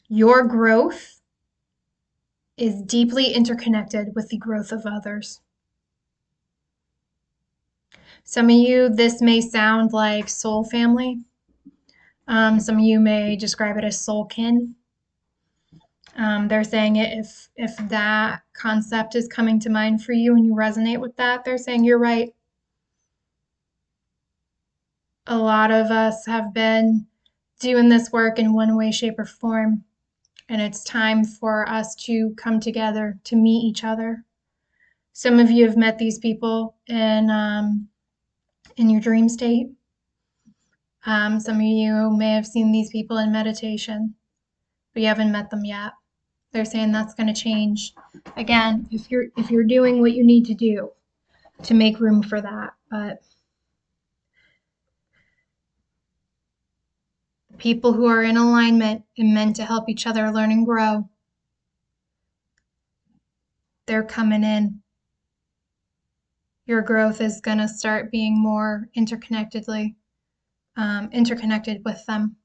your growth is deeply interconnected with the growth of others. Some of you, this may sound like soul family. Some of you may describe it as soul kin. They're saying if that concept is coming to mind for you and you resonate with that, they're saying you're right. A lot of us have been doing this work in one way, shape, or form, and it's time for us to come together to meet each other. Some of you have met these people in your dream state. Some of you may have seen these people in meditation, but you haven't met them yet. They're saying that's going to change. Again, if you're doing what you need to do to make room for that. But people who are in alignment and meant to help each other learn and grow, they're coming in. Your growth is going to start being more interconnected with them.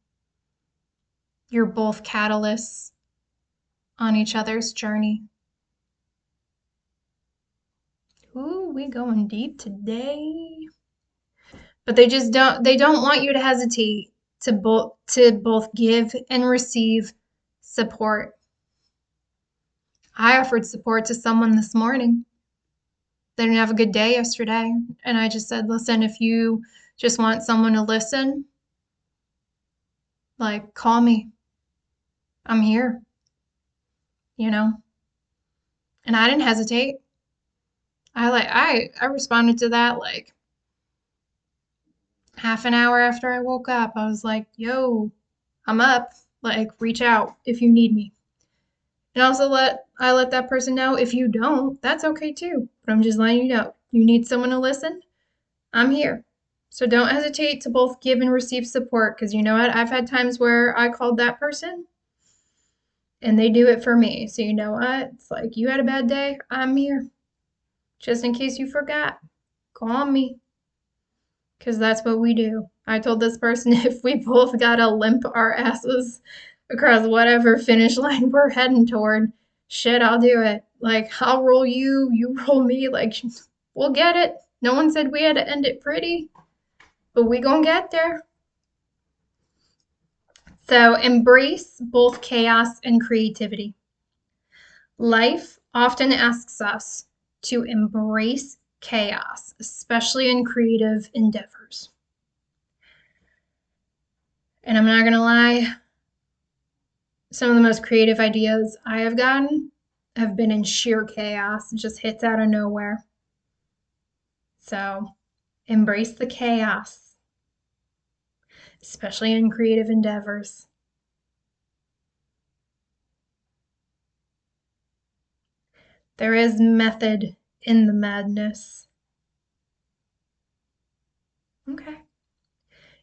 You're both catalysts on each other's journey. Ooh, we going deep today. But they don't want you to hesitate to both give and receive support. I offered support to someone this morning. They didn't have a good day yesterday. And I just said, listen, if you just want someone to listen, like, call me. I'm here, you know? And I didn't hesitate. I responded to that like half an hour after I woke up. I was like, yo, I'm up. Like, reach out if you need me. And also let that person know if you don't, that's okay too. But I'm just letting you know. You need someone to listen? I'm here. So don't hesitate to both give and receive support, because you know what? I've had times where I called that person and they do it for me. So you know what? It's like, you had a bad day, I'm here. Just in case you forgot, call me, because that's what we do. I told this person if we both gotta limp our asses across whatever finish line we're heading toward, shit, I'll do it. Like, I'll roll you, you roll me. Like, we'll get it. No one said we had to end it pretty, but we gonna get there. So embrace both chaos and creativity. Life often asks us to embrace chaos, especially in creative endeavors. And I'm not going to lie, some of the most creative ideas I have gotten have been in sheer chaos. It just hits out of nowhere. So embrace the chaos, especially in creative endeavors. There is method in the madness. Okay.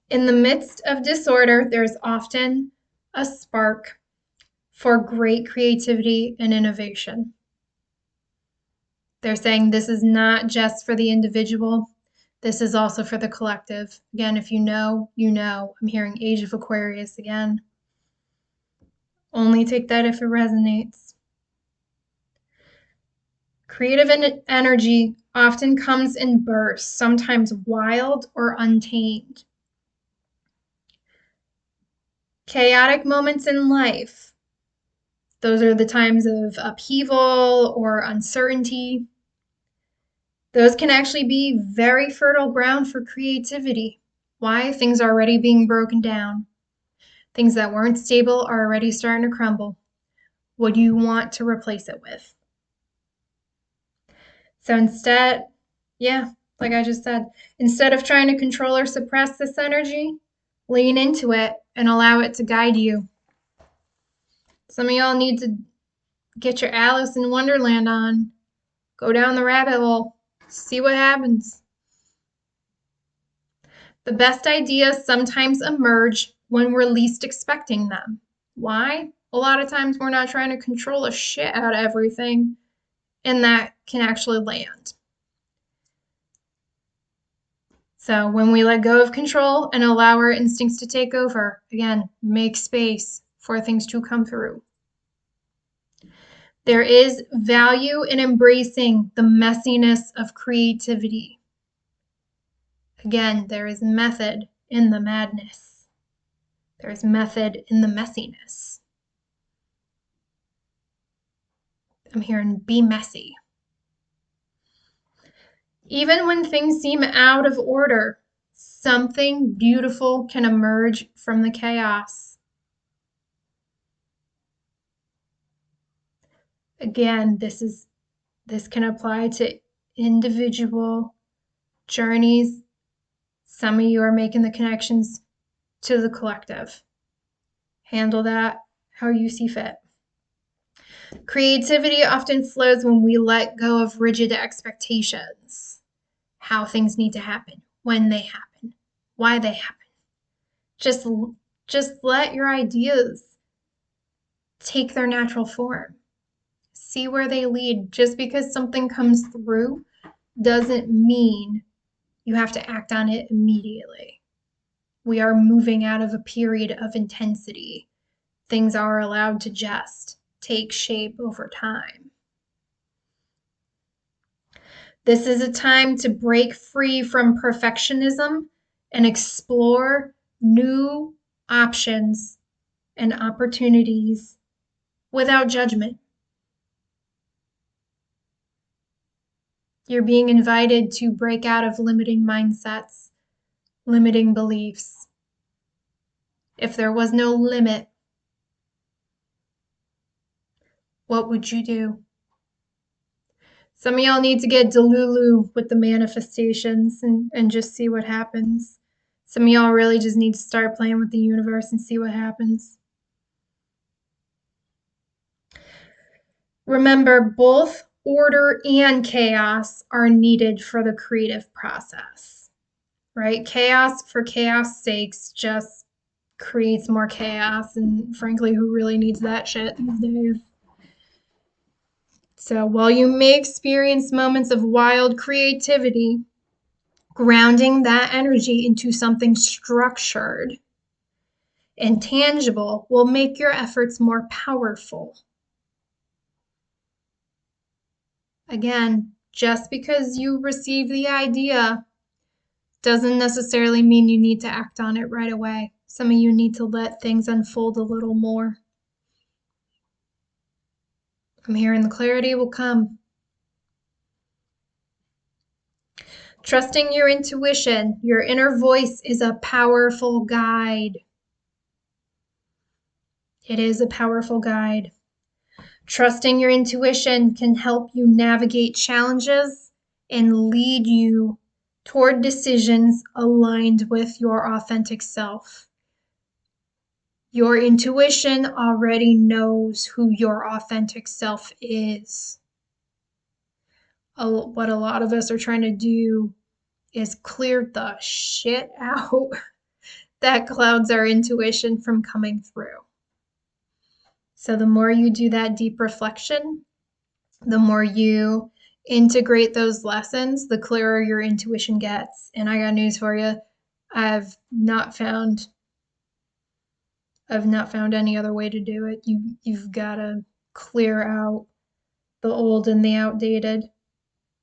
In the midst of disorder, there's often a spark for great creativity and innovation. They're saying this is not just for the individual, this is also for the collective. Again, if you know, you know. I'm hearing Age of Aquarius again. Only take that if it resonates. Creative energy often comes in bursts, sometimes wild or untamed. Chaotic moments in life, those are the times of upheaval or uncertainty. Those can actually be very fertile ground for creativity. Why? Things are already being broken down. Things that weren't stable are already starting to crumble. What do you want to replace it with? So instead, yeah, like I just said, instead of trying to control or suppress this energy, lean into it and allow it to guide you. Some of y'all need to get your Alice in Wonderland on. Go down the rabbit hole. See what happens. The best ideas sometimes emerge when we're least expecting them. Why? A lot of times we're not trying to control a shit out of everything, and that can actually land. So when we let go of control and allow our instincts to take over, again, make space for things to come through. There is value in embracing the messiness of creativity. Again, there is method in the madness. There is method in the messiness. I'm hearing be messy. Even when things seem out of order, something beautiful can emerge from the chaos. Again, this can apply to individual journeys. Some of you are making the connections to the collective. Handle that how you see fit. Creativity often flows when we let go of rigid expectations. How things need to happen, when they happen, why they happen. Just let your ideas take their natural form. See where they lead. Just because something comes through doesn't mean you have to act on it immediately. We are moving out of a period of intensity. Things are allowed to just take shape over time. This is a time to break free from perfectionism and explore new options and opportunities without judgment. You're being invited to break out of limiting mindsets, limiting beliefs. If there was no limit, what would you do? Some of y'all need to get delulu with the manifestations and just see what happens. Some of y'all really just need to start playing with the universe and see what happens. Remember, both order and chaos are needed for the creative process, right? Chaos for chaos sakes just creates more chaos, and frankly, who really needs that shit these days? So while you may experience moments of wild creativity, grounding that energy into something structured and tangible will make your efforts more powerful. Again, just because you receive the idea doesn't necessarily mean you need to act on it right away. Some of you need to let things unfold a little more. I'm hearing the clarity will come. Trusting your intuition, your inner voice is a powerful guide. It is a powerful guide. Trusting your intuition can help you navigate challenges and lead you toward decisions aligned with your authentic self. Your intuition already knows who your authentic self is. What a lot of us are trying to do is clear the shit out that clouds our intuition from coming through. So the more you do that deep reflection, the more you integrate those lessons, the clearer your intuition gets. And I got news for you. I've not found any other way to do it. You've got to clear out the old and the outdated.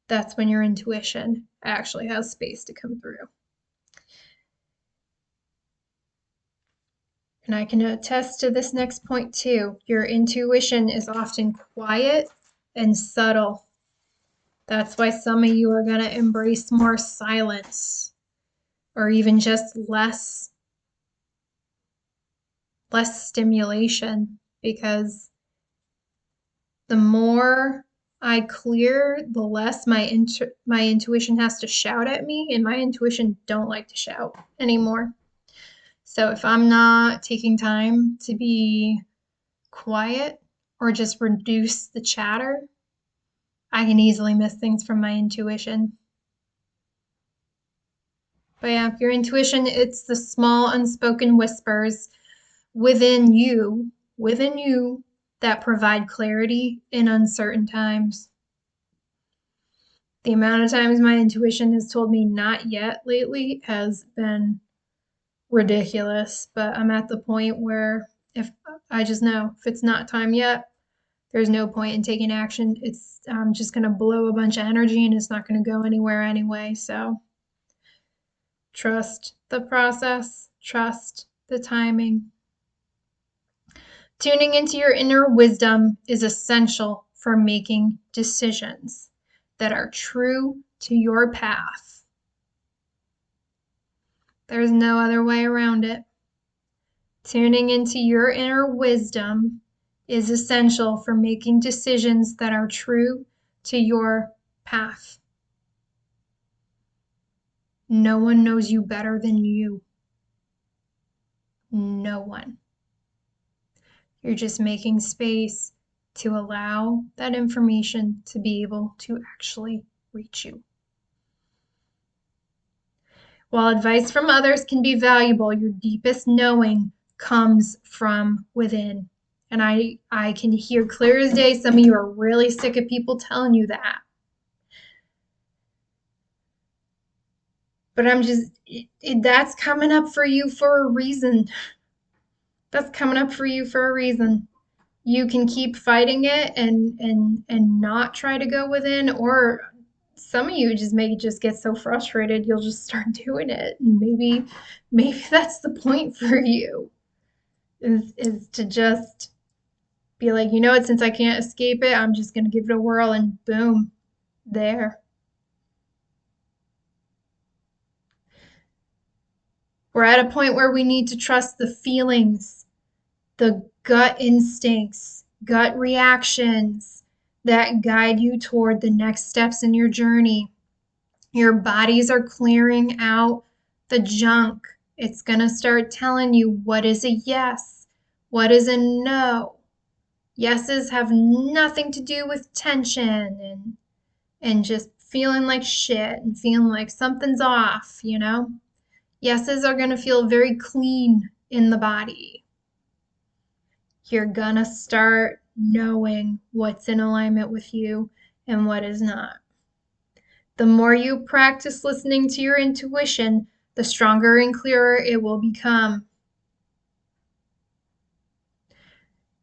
That's when your intuition actually has space to come through. And I can attest to this next point too. Your intuition is often quiet and subtle. That's why some of you are going to embrace more silence or even just less stimulation, because the more I clear, the less my intuition has to shout at me, and my intuition don't like to shout anymore. So if I'm not taking time to be quiet or just reduce the chatter, I can easily miss things from my intuition. But yeah, your intuition, it's the small unspoken whispers within you that provide clarity in uncertain times. The amount of times my intuition has told me not yet lately has been ridiculous, but I'm at the point where if I just know if it's not time yet, there's no point in taking action. I'm just going to blow a bunch of energy and it's not going to go anywhere anyway. So trust the process, trust the timing. Tuning into your inner wisdom is essential for making decisions that are true to your path. There's no other way around it. Tuning into your inner wisdom is essential for making decisions that are true to your path. No one knows you better than you. No one. You're just making space to allow that information to be able to actually reach you. While advice from others can be valuable, your deepest knowing comes from within. And I can hear clear as day some of you are really sick of people telling you that. But that's coming up for you for a reason. That's coming up for you for a reason. You can keep fighting it and not try to go within, or some of you may just get so frustrated you'll just start doing it. And maybe that's the point for you, is to just be like, you know what, since I can't escape it, I'm just gonna give it a whirl, and boom, there. We're at a point where we need to trust the feelings, the gut instincts, gut reactions that guide you toward the next steps in your journey. Your bodies are clearing out the junk. It's going to start telling you what is a yes, what is a no. Yeses have nothing to do with tension and just feeling like shit and feeling like something's off, you know? Yeses are going to feel very clean in the body. You're going to start knowing what's in alignment with you and what is not. The more you practice listening to your intuition, the stronger and clearer it will become.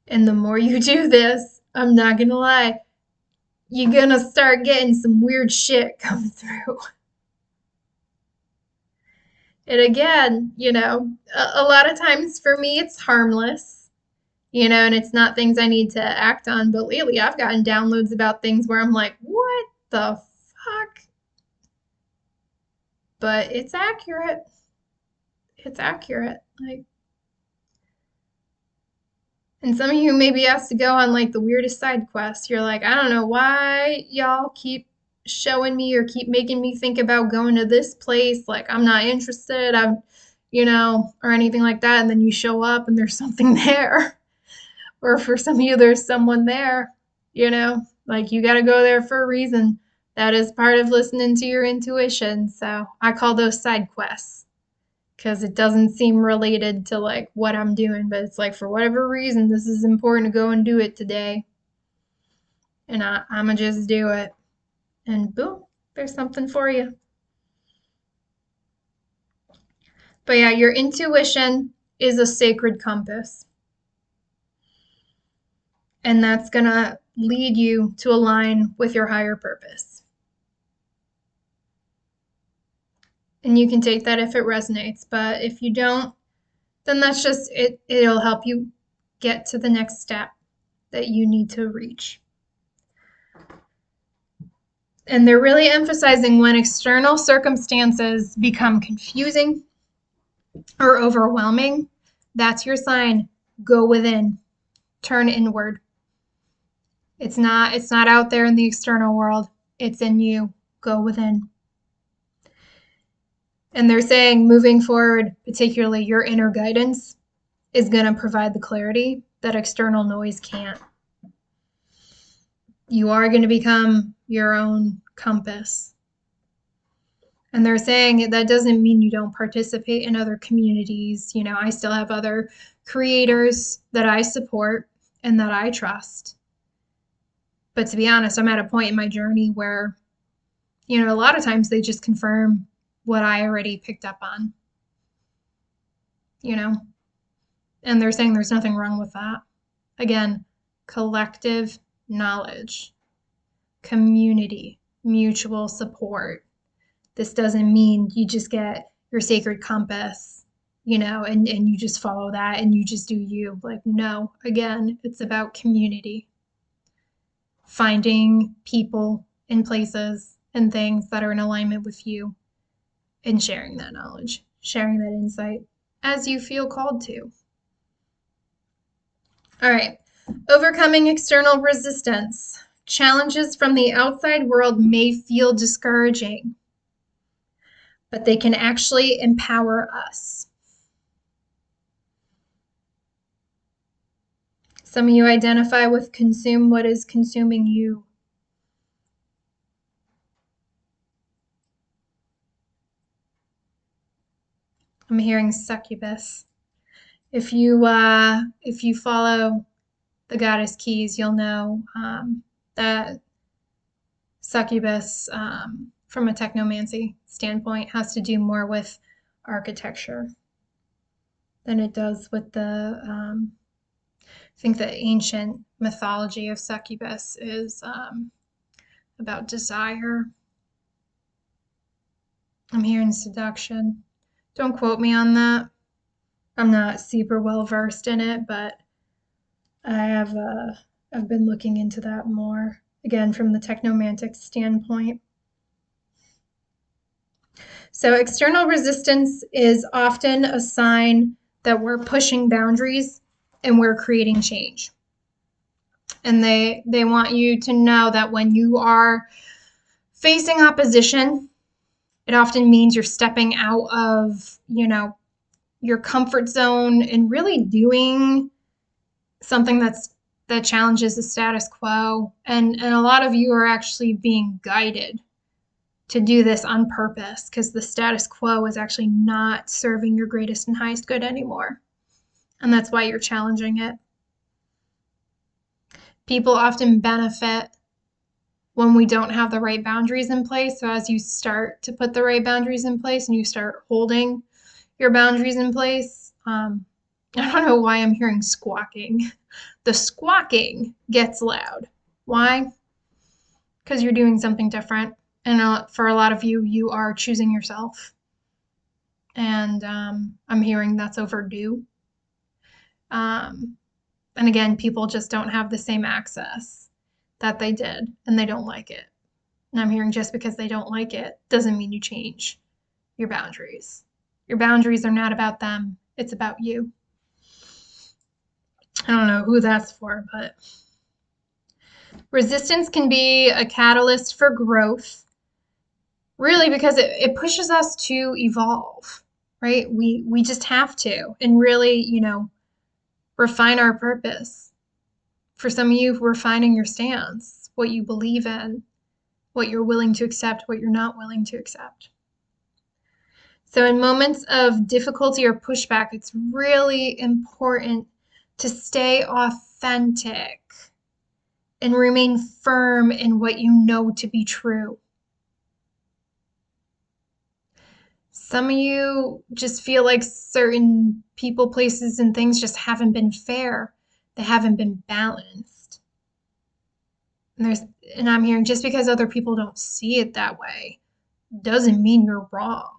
And the more you do this, I'm not going to lie, you're going to start getting some weird shit come through. And again, you know, a lot of times for me, it's harmless, you know, and it's not things I need to act on. But lately, I've gotten downloads about things where I'm like, what the fuck? But it's accurate. It's accurate. Like, and some of you may be asked to go on like the weirdest side quests. You're like, I don't know why y'all keep showing me or keep making me think about going to this place. Like, I'm not interested. You know, or anything like that. And then you show up and there's something there. Or for some of you, there's someone there, you know, like you got to go there for a reason. That is part of listening to your intuition. So I call those side quests because it doesn't seem related to like what I'm doing, but it's like for whatever reason, this is important to go and do it today. And I'm going to just do it. And boom, there's something for you. But yeah, your intuition is a sacred compass. And that's going to lead you to align with your higher purpose. And you can take that if it resonates, but if you don't, then that's just it. It'll help you get to the next step that you need to reach. And they're really emphasizing when external circumstances become confusing or overwhelming, that's your sign. Go within. Turn inward. It's not out there in the external world. It's in you. Go within. And they're saying moving forward, particularly your inner guidance is going to provide the clarity that external noise can't. You are going to become your own compass. And they're saying that doesn't mean you don't participate in other communities. You know, I still have other creators that I support and that I trust. But to be honest, I'm at a point in my journey where, you know, a lot of times they just confirm what I already picked up on, you know, and they're saying there's nothing wrong with that. Again, collective knowledge, community, mutual support. This doesn't mean you just get your sacred compass, you know, and you just follow that and you just do you. Like, no, again, it's about community. Finding people and places and things that are in alignment with you and sharing that knowledge, sharing that insight as you feel called to. All right, overcoming external resistance. Challenges from the outside world may feel discouraging, but they can actually empower us. Some of you identify with consume what is consuming you. I'm hearing succubus. If you follow the goddess keys, you'll know that succubus, from a technomancy standpoint, has to do more with architecture than it does with the, I think the ancient mythology of succubus is about desire. I'm hearing seduction. Don't quote me on that. I'm not super well versed in it, but I've been looking into that more, again, from the technomantic standpoint. So external resistance is often a sign that we're pushing boundaries and we're creating change. And they want you to know that when you are facing opposition, it often means you're stepping out of, your comfort zone and really doing something that challenges the status quo. And a lot of you are actually being guided to do this on purpose because the status quo is actually not serving your greatest and highest good anymore. And that's why you're challenging it. People often benefit when we don't have the right boundaries in place. So as you start to put the right boundaries in place and you start holding your boundaries in place, I don't know why I'm hearing squawking. The squawking gets loud. Why? Because you're doing something different. And for a lot of you, you are choosing yourself. And I'm hearing that's overdue. And again, people just don't have the same access that they did, and they don't like it. And I'm hearing just because they don't like it doesn't mean you change your boundaries. Your boundaries are not about them, it's about you. I don't know who that's for, but resistance can be a catalyst for growth, really, because it pushes us to evolve, right? We just have to, and really, refine our purpose. For some of you, refining your stance, what you believe in, what you're willing to accept, what you're not willing to accept. So in moments of difficulty or pushback, it's really important to stay authentic and remain firm in what you know to be true. Some of you just feel like certain people, places, and things just haven't been fair. They haven't been balanced. And I'm hearing just because other people don't see it that way doesn't mean you're wrong.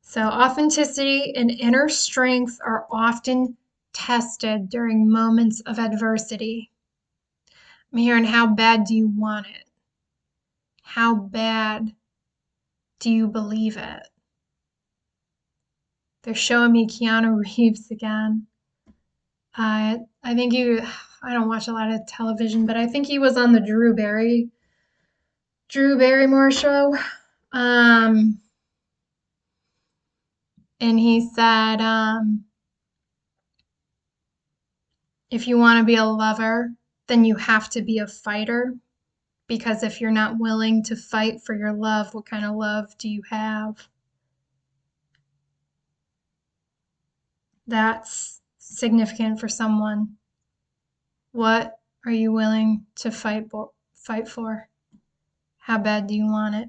So authenticity and inner strength are often tested during moments of adversity. I'm hearing, how bad do you want it? How bad do you believe it? They're showing me Keanu Reeves again. I think I don't watch a lot of television, but I think he was on the Drew Barrymore show. And he said, if you want to be a lover, then you have to be a fighter. Because if you're not willing to fight for your love, what kind of love do you have? That's significant for someone. What are you willing to fight for? How bad do you want it?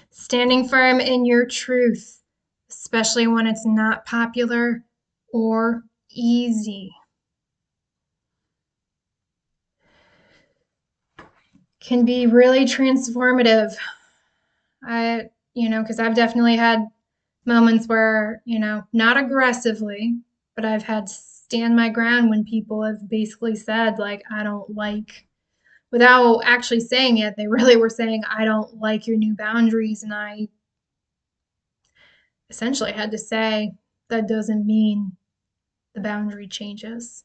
Standing firm in your truth, especially when it's not popular or easy, can be really transformative. Because I've definitely had moments where, not aggressively, but I've had to stand my ground when people have basically said, like, I don't like, without actually saying it, they really were saying, I don't like your new boundaries. And I essentially had to say, that doesn't mean the boundary changes.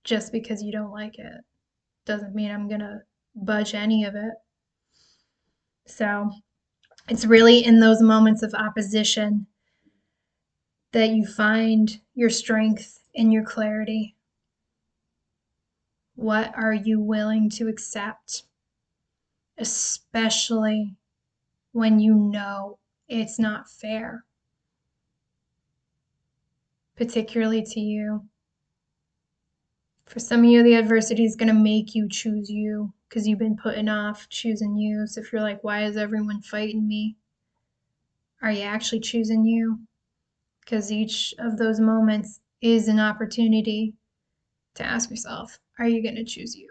Just because you don't like it doesn't mean I'm going to budge any of it. So it's really in those moments of opposition that you find your strength and your clarity. What are you willing to accept? Especially when you know it's not fair, particularly to you. For some of you, the adversity is going to make you choose you because you've been putting off choosing you. So if you're like, why is everyone fighting me? Are you actually choosing you? Because each of those moments is an opportunity to ask yourself, are you going to choose you?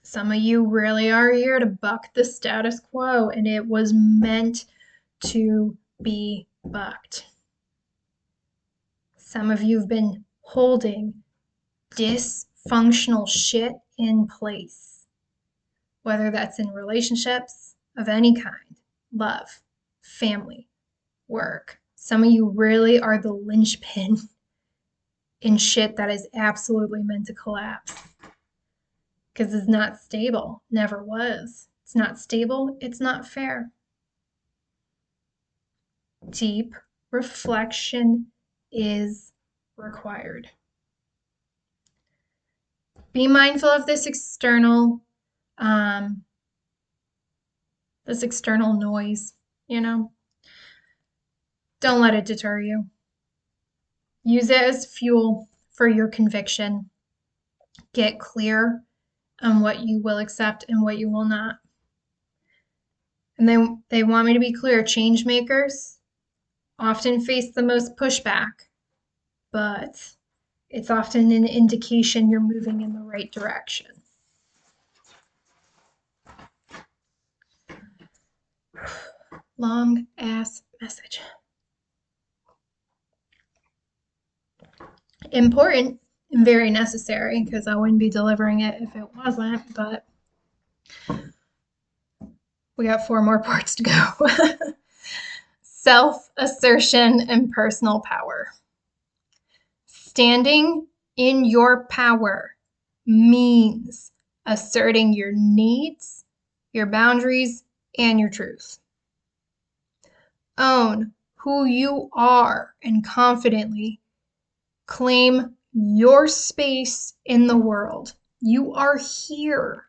Some of you really are here to buck the status quo, and it was meant to be bucked. Some of you have been holding dysfunctional shit in place, whether that's in relationships of any kind, love, family, work. Some of you really are the linchpin in shit that is absolutely meant to collapse because it's not stable, never was. It's not stable, it's not fair. Deep reflection is required. Be mindful of this external noise, you know. Don't let it deter you. Use it as fuel for your conviction. Get clear on what you will accept and what you will not. And they want me to be clear. Change makers often face the most pushback, but it's often an indication you're moving in the right direction. Long ass message. Important and very necessary, because I wouldn't be delivering it if it wasn't, but we got 4 more parts to go. Self-assertion and personal power. Standing in your power means asserting your needs, your boundaries, and your truth. Own who you are and confidently claim your space in the world. You are here.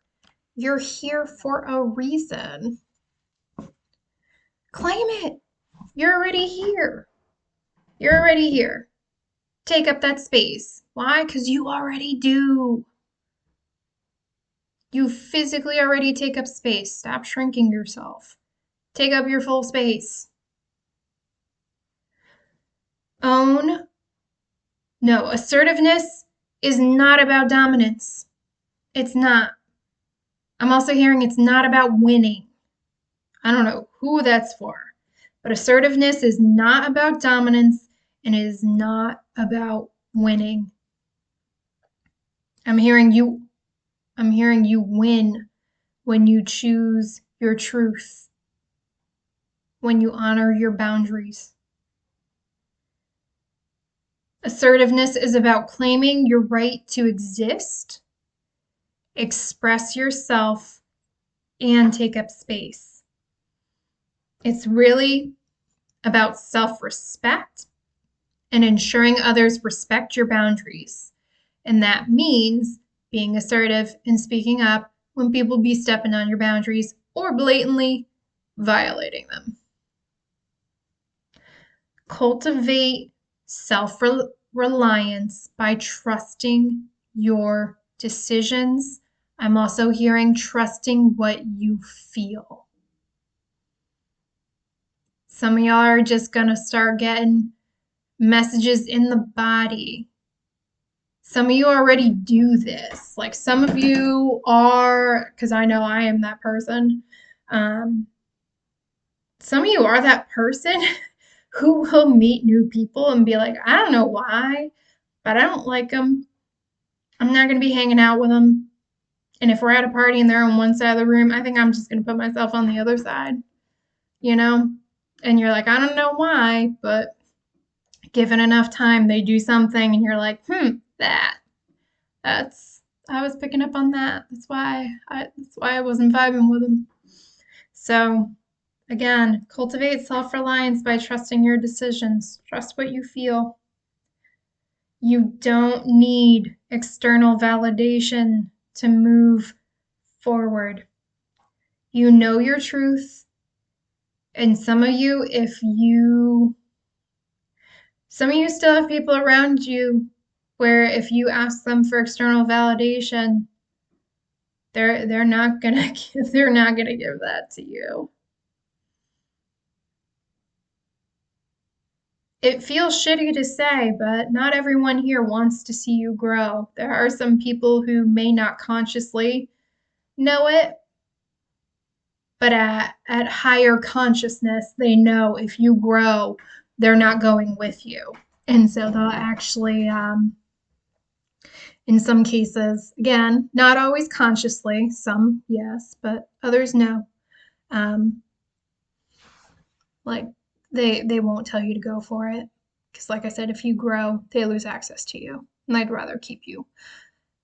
You're here for a reason. Claim it. You're already here. You're already here. Take up that space. Why? Because you already do. You physically already take up space. Stop shrinking yourself. Take up your full space. Assertiveness is not about dominance. It's not. I'm also hearing it's not about winning. I don't know who that's for, but assertiveness is not about dominance and it is not about winning. I'm hearing you win when you choose your truth, when you honor your boundaries. Assertiveness is about claiming your right to exist, express yourself, and take up space. It's really about self-respect and ensuring others respect your boundaries. And that means being assertive and speaking up when people be stepping on your boundaries or blatantly violating them. Cultivate self-reliance by trusting your decisions. I'm also hearing trusting what you feel. Some of y'all are just going to start getting messages in the body. Some of you already do this. Like some of you are, because I know I am that person. Some of you are that person who will meet new people and be like, I don't know why, but I don't like them. I'm not going to be hanging out with them. And if we're at a party and they're on one side of the room, I think I'm just going to put myself on the other side, you know? And you're like, I don't know why, but given enough time, they do something and you're like, I was picking up on that. That's why I wasn't vibing with them. So again, cultivate self-reliance by trusting your decisions. Trust what you feel. You don't need external validation to move forward. You know your truth. And some of you still have people around you where if you ask them for external validation, they're not gonna give that to you. It feels shitty to say, but not everyone here wants to see you grow. There are some people who may not consciously know it, but at higher consciousness, they know if you grow, they're not going with you. And so they'll actually In some cases, again, not always consciously, some yes, but others no. Um, like they won't tell you to go for it. Because like I said, if you grow, they lose access to you. And they'd rather keep you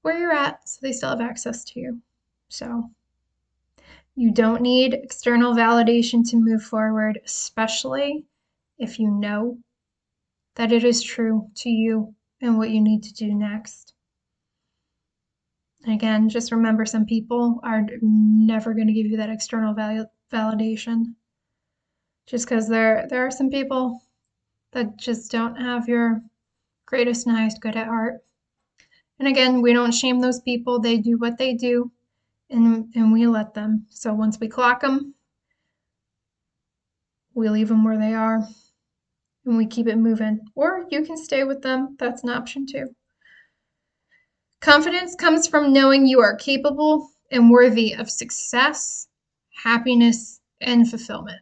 where you're at so they still have access to you. So you don't need external validation to move forward, especially if you know that it is true to you and what you need to do next. And again, just remember some people are never going to give you that external validation. Just because there are some people that just don't have your greatest and highest good at heart. And again, we don't shame those people. They do what they do, and we let them. So once we clock them, we leave them where they are, and we keep it moving. Or you can stay with them. That's an option too. Confidence comes from knowing you are capable and worthy of success, happiness, and fulfillment.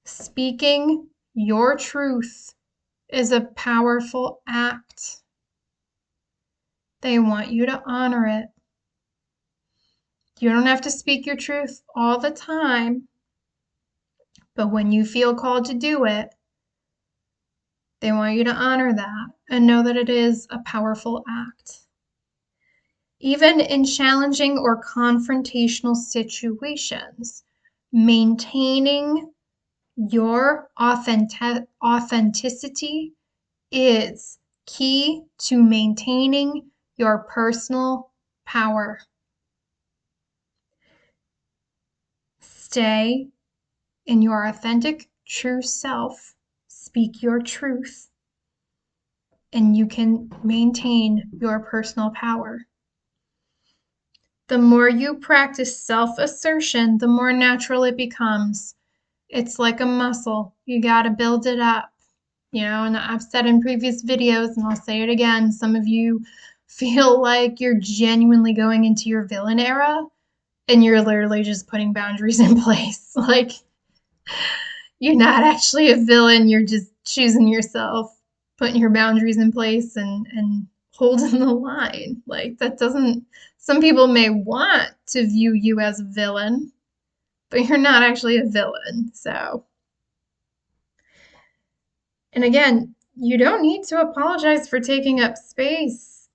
Speaking your truth is a powerful act. They want you to honor it. You don't have to speak your truth all the time, but when you feel called to do it, they want you to honor that and know that it is a powerful act. Even in challenging or confrontational situations, maintaining your authenticity is key to maintaining your personal power. Stay in your authentic, true self. Speak your truth, and you can maintain your personal power. The more you practice self-assertion, the more natural it becomes. It's like a muscle. You got to build it up. And I've said in previous videos, and I'll say it again, some of you feel like you're genuinely going into your villain era, and you're literally just putting boundaries in place. Like, you're not actually a villain. You're just choosing yourself, putting your boundaries in place and holding the line. Like, that doesn't, some people may want to view you as a villain, but you're not actually a villain. So, and again, you don't need to apologize for taking up space.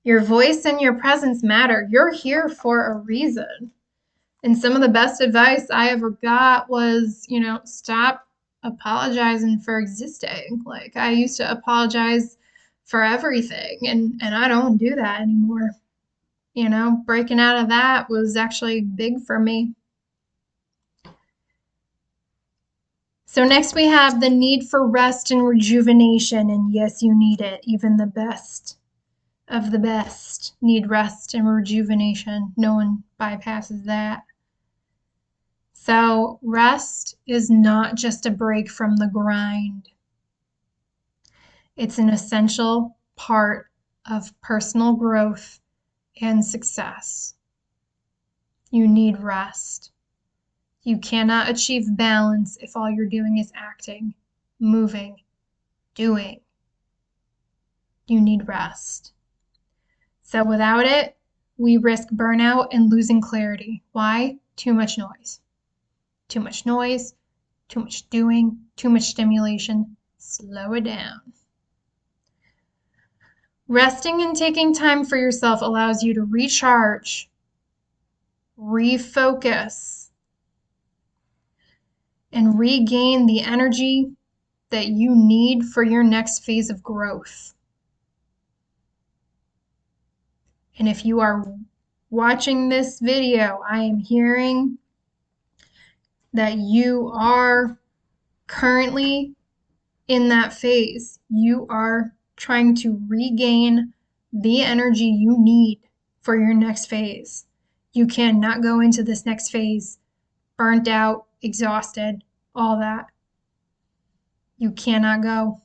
Your voice and your presence matter. You're here for a reason. And some of the best advice I ever got was, stop apologizing for existing. Like, I used to apologize for everything, and I don't do that anymore. Breaking out of that was actually big for me. So next we have the need for rest and rejuvenation. And yes, you need it. Even the best of the best need rest and rejuvenation. No one bypasses that. So rest is not just a break from the grind. It's an essential part of personal growth and success. You need rest. You cannot achieve balance if all you're doing is acting, moving, doing. You need rest. So without it, we risk burnout and losing clarity. Why? Too much noise. Too much noise, too much doing, too much stimulation. Slow it down. Resting and taking time for yourself allows you to recharge, refocus, and regain the energy that you need for your next phase of growth. And if you are watching this video, I am hearing that you are currently in that phase. You are trying to regain the energy you need for your next phase. You cannot go into this next phase burnt out, exhausted, all that. You cannot go.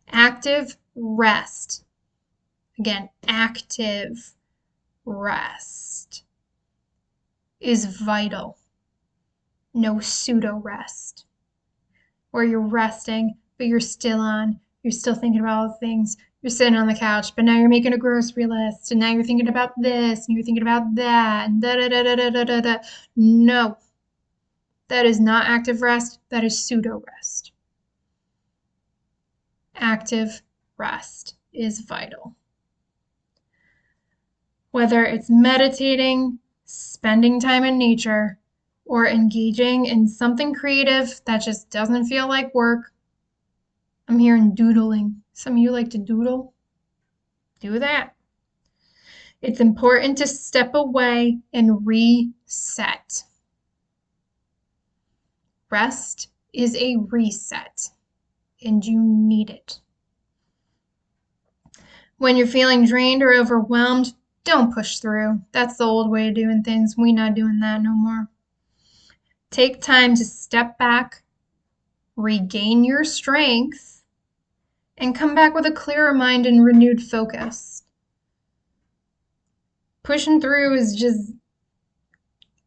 Active rest. Again, active rest is vital. no pseudo rest, where you're resting, but you're still thinking about all the things. You're sitting on the couch, but now you're making a grocery list, and now you're thinking about this, and you're thinking about that, and da da da da da da da da. No, that is not active rest. That is pseudo rest. Active rest is vital. Whether it's meditating, spending time in nature, or engaging in something creative that just doesn't feel like work. I'm hearing doodling. Some of you like to doodle. Do that. It's important to step away and reset. Rest is a reset, and you need it. When you're feeling drained or overwhelmed, don't push through. That's the old way of doing things. We're not doing that no more. Take time to step back, regain your strength, and come back with a clearer mind and renewed focus. Pushing through is just,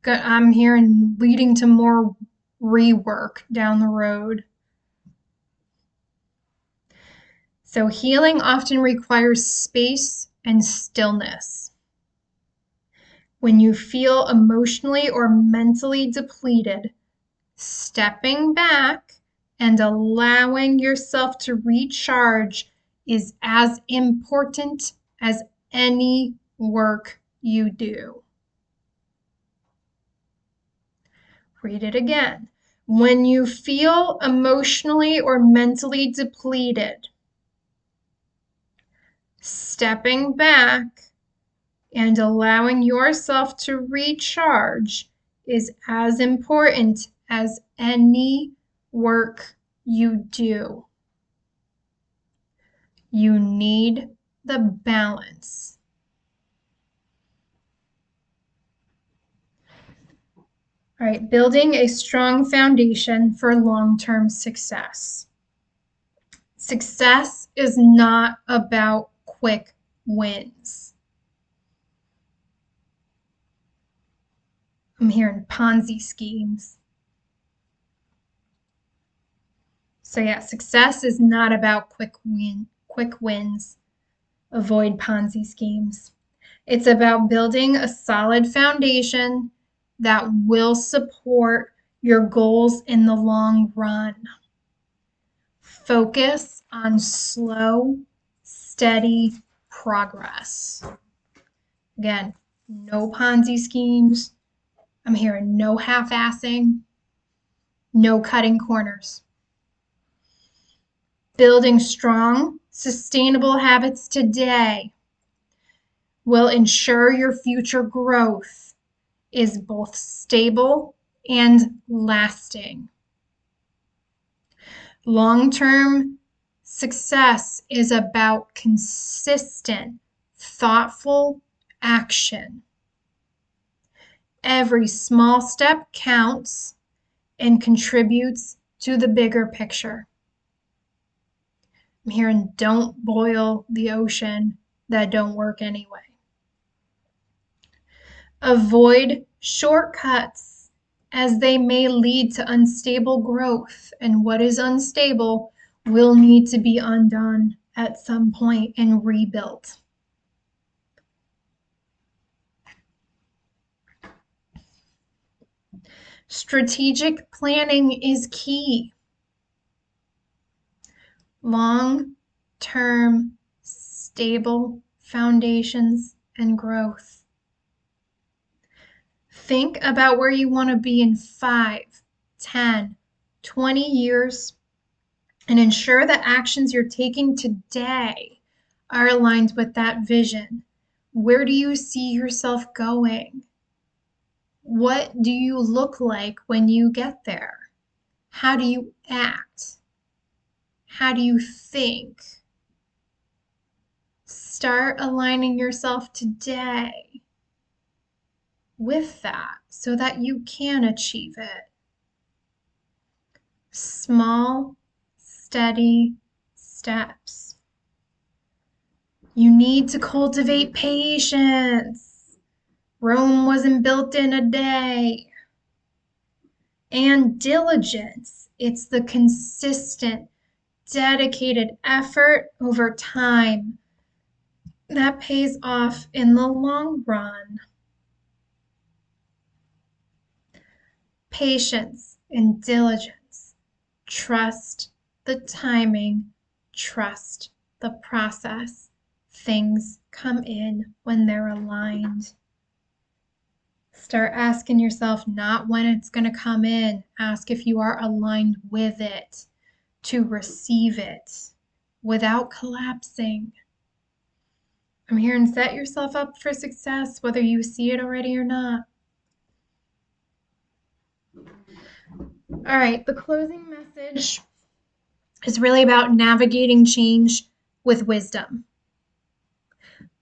I'm hearing, leading to more rework down the road. So healing often requires space and stillness. When you feel emotionally or mentally depleted, stepping back and allowing yourself to recharge is as important as any work you do. Read it again. When you feel emotionally or mentally depleted, stepping back and allowing yourself to recharge is as important as any work you do. You need the balance. All right, building a strong foundation for long-term success. Success is not about quick wins. I'm hearing Ponzi schemes. So yeah, success is not about quick wins. Avoid Ponzi schemes. It's about building a solid foundation that will support your goals in the long run. Focus on slow, steady progress. Again, no Ponzi schemes. I'm hearing no half-assing, no cutting corners. Building strong, sustainable habits today will ensure your future growth is both stable and lasting. Long-term success is about consistent, thoughtful action. Every small step counts and contributes to the bigger picture. I'm hearing don't boil the ocean that don't work anyway. Avoid shortcuts as they may lead to unstable growth, and what is unstable will need to be undone at some point and rebuilt. Strategic planning is key. Long-term, stable foundations and growth. Think about where you want to be in 5, 10, 20 years, and ensure the actions you're taking today are aligned with that vision. Where do you see yourself going? What do you look like when you get there? How do you act? How do you think? Start aligning yourself today with that so that you can achieve it. Small, steady steps. You need to cultivate patience. Rome wasn't built in a day. and diligence. It's the consistent, dedicated effort over time that pays off in the long run. Patience and diligence. Trust the timing. Trust the process. Things come in when they're aligned. Start asking yourself not when it's going to come in. Ask if you are aligned with it to receive it without collapsing. I'm hearing set yourself up for success, whether you see it already or not. All right, the closing message is really about navigating change with wisdom.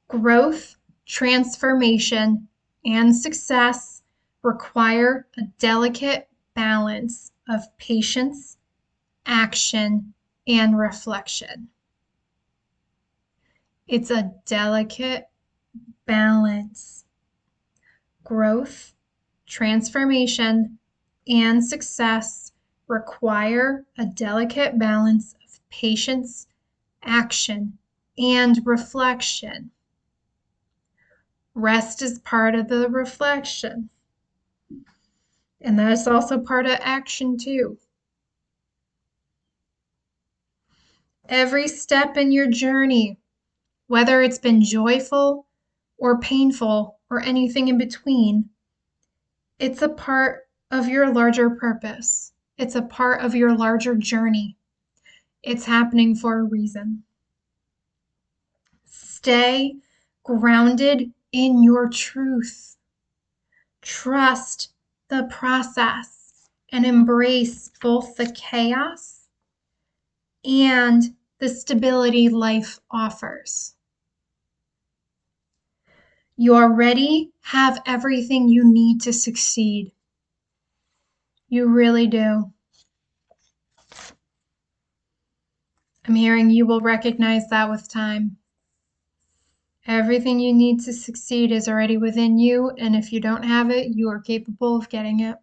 Growth, transformation, and success require a delicate balance of patience, action, and reflection. It's a delicate balance. Growth, transformation, and success require a delicate balance of patience, action, and reflection. Rest is part of the reflection, and that's also part of action too. Every step in your journey, whether it's been joyful or painful or anything in between, it's a part of your larger purpose. It's a part of your larger journey. It's happening for a reason. Stay grounded in your truth. Trust the process and embrace both the chaos and the stability life offers. You already have everything you need to succeed. You really do. I'm hearing you will recognize that with time. Everything you need to succeed is already within you, and if you don't have it, you are capable of getting it.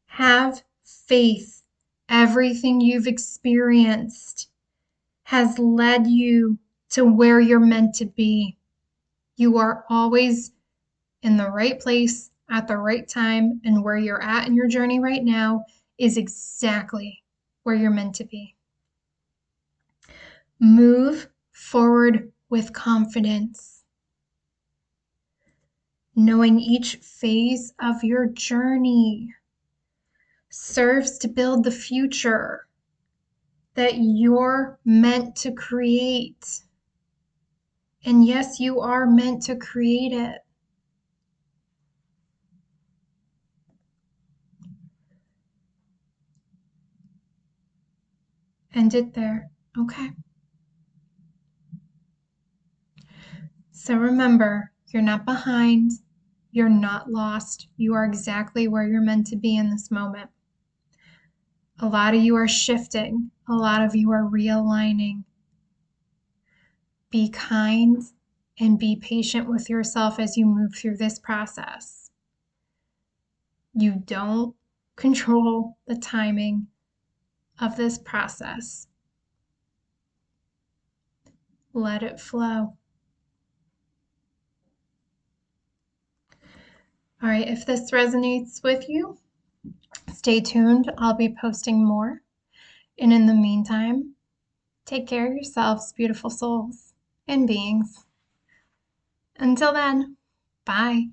Have faith. Everything you've experienced has led you to where you're meant to be. You are always in the right place at the right time, and where you're at in your journey right now is exactly where you're meant to be. Move forward with confidence, knowing each phase of your journey serves to build the future that you're meant to create. And yes, you are meant to create it. End it there. Okay. So remember, you're not behind. You're not lost. You are exactly where you're meant to be in this moment. A lot of you are shifting. A lot of you are realigning. Be kind and be patient with yourself as you move through this process. You don't control the timing of this process. Let it flow. All right, if this resonates with you, stay tuned. I'll be posting more. And in the meantime, take care of yourselves, beautiful souls and beings. Until then, bye.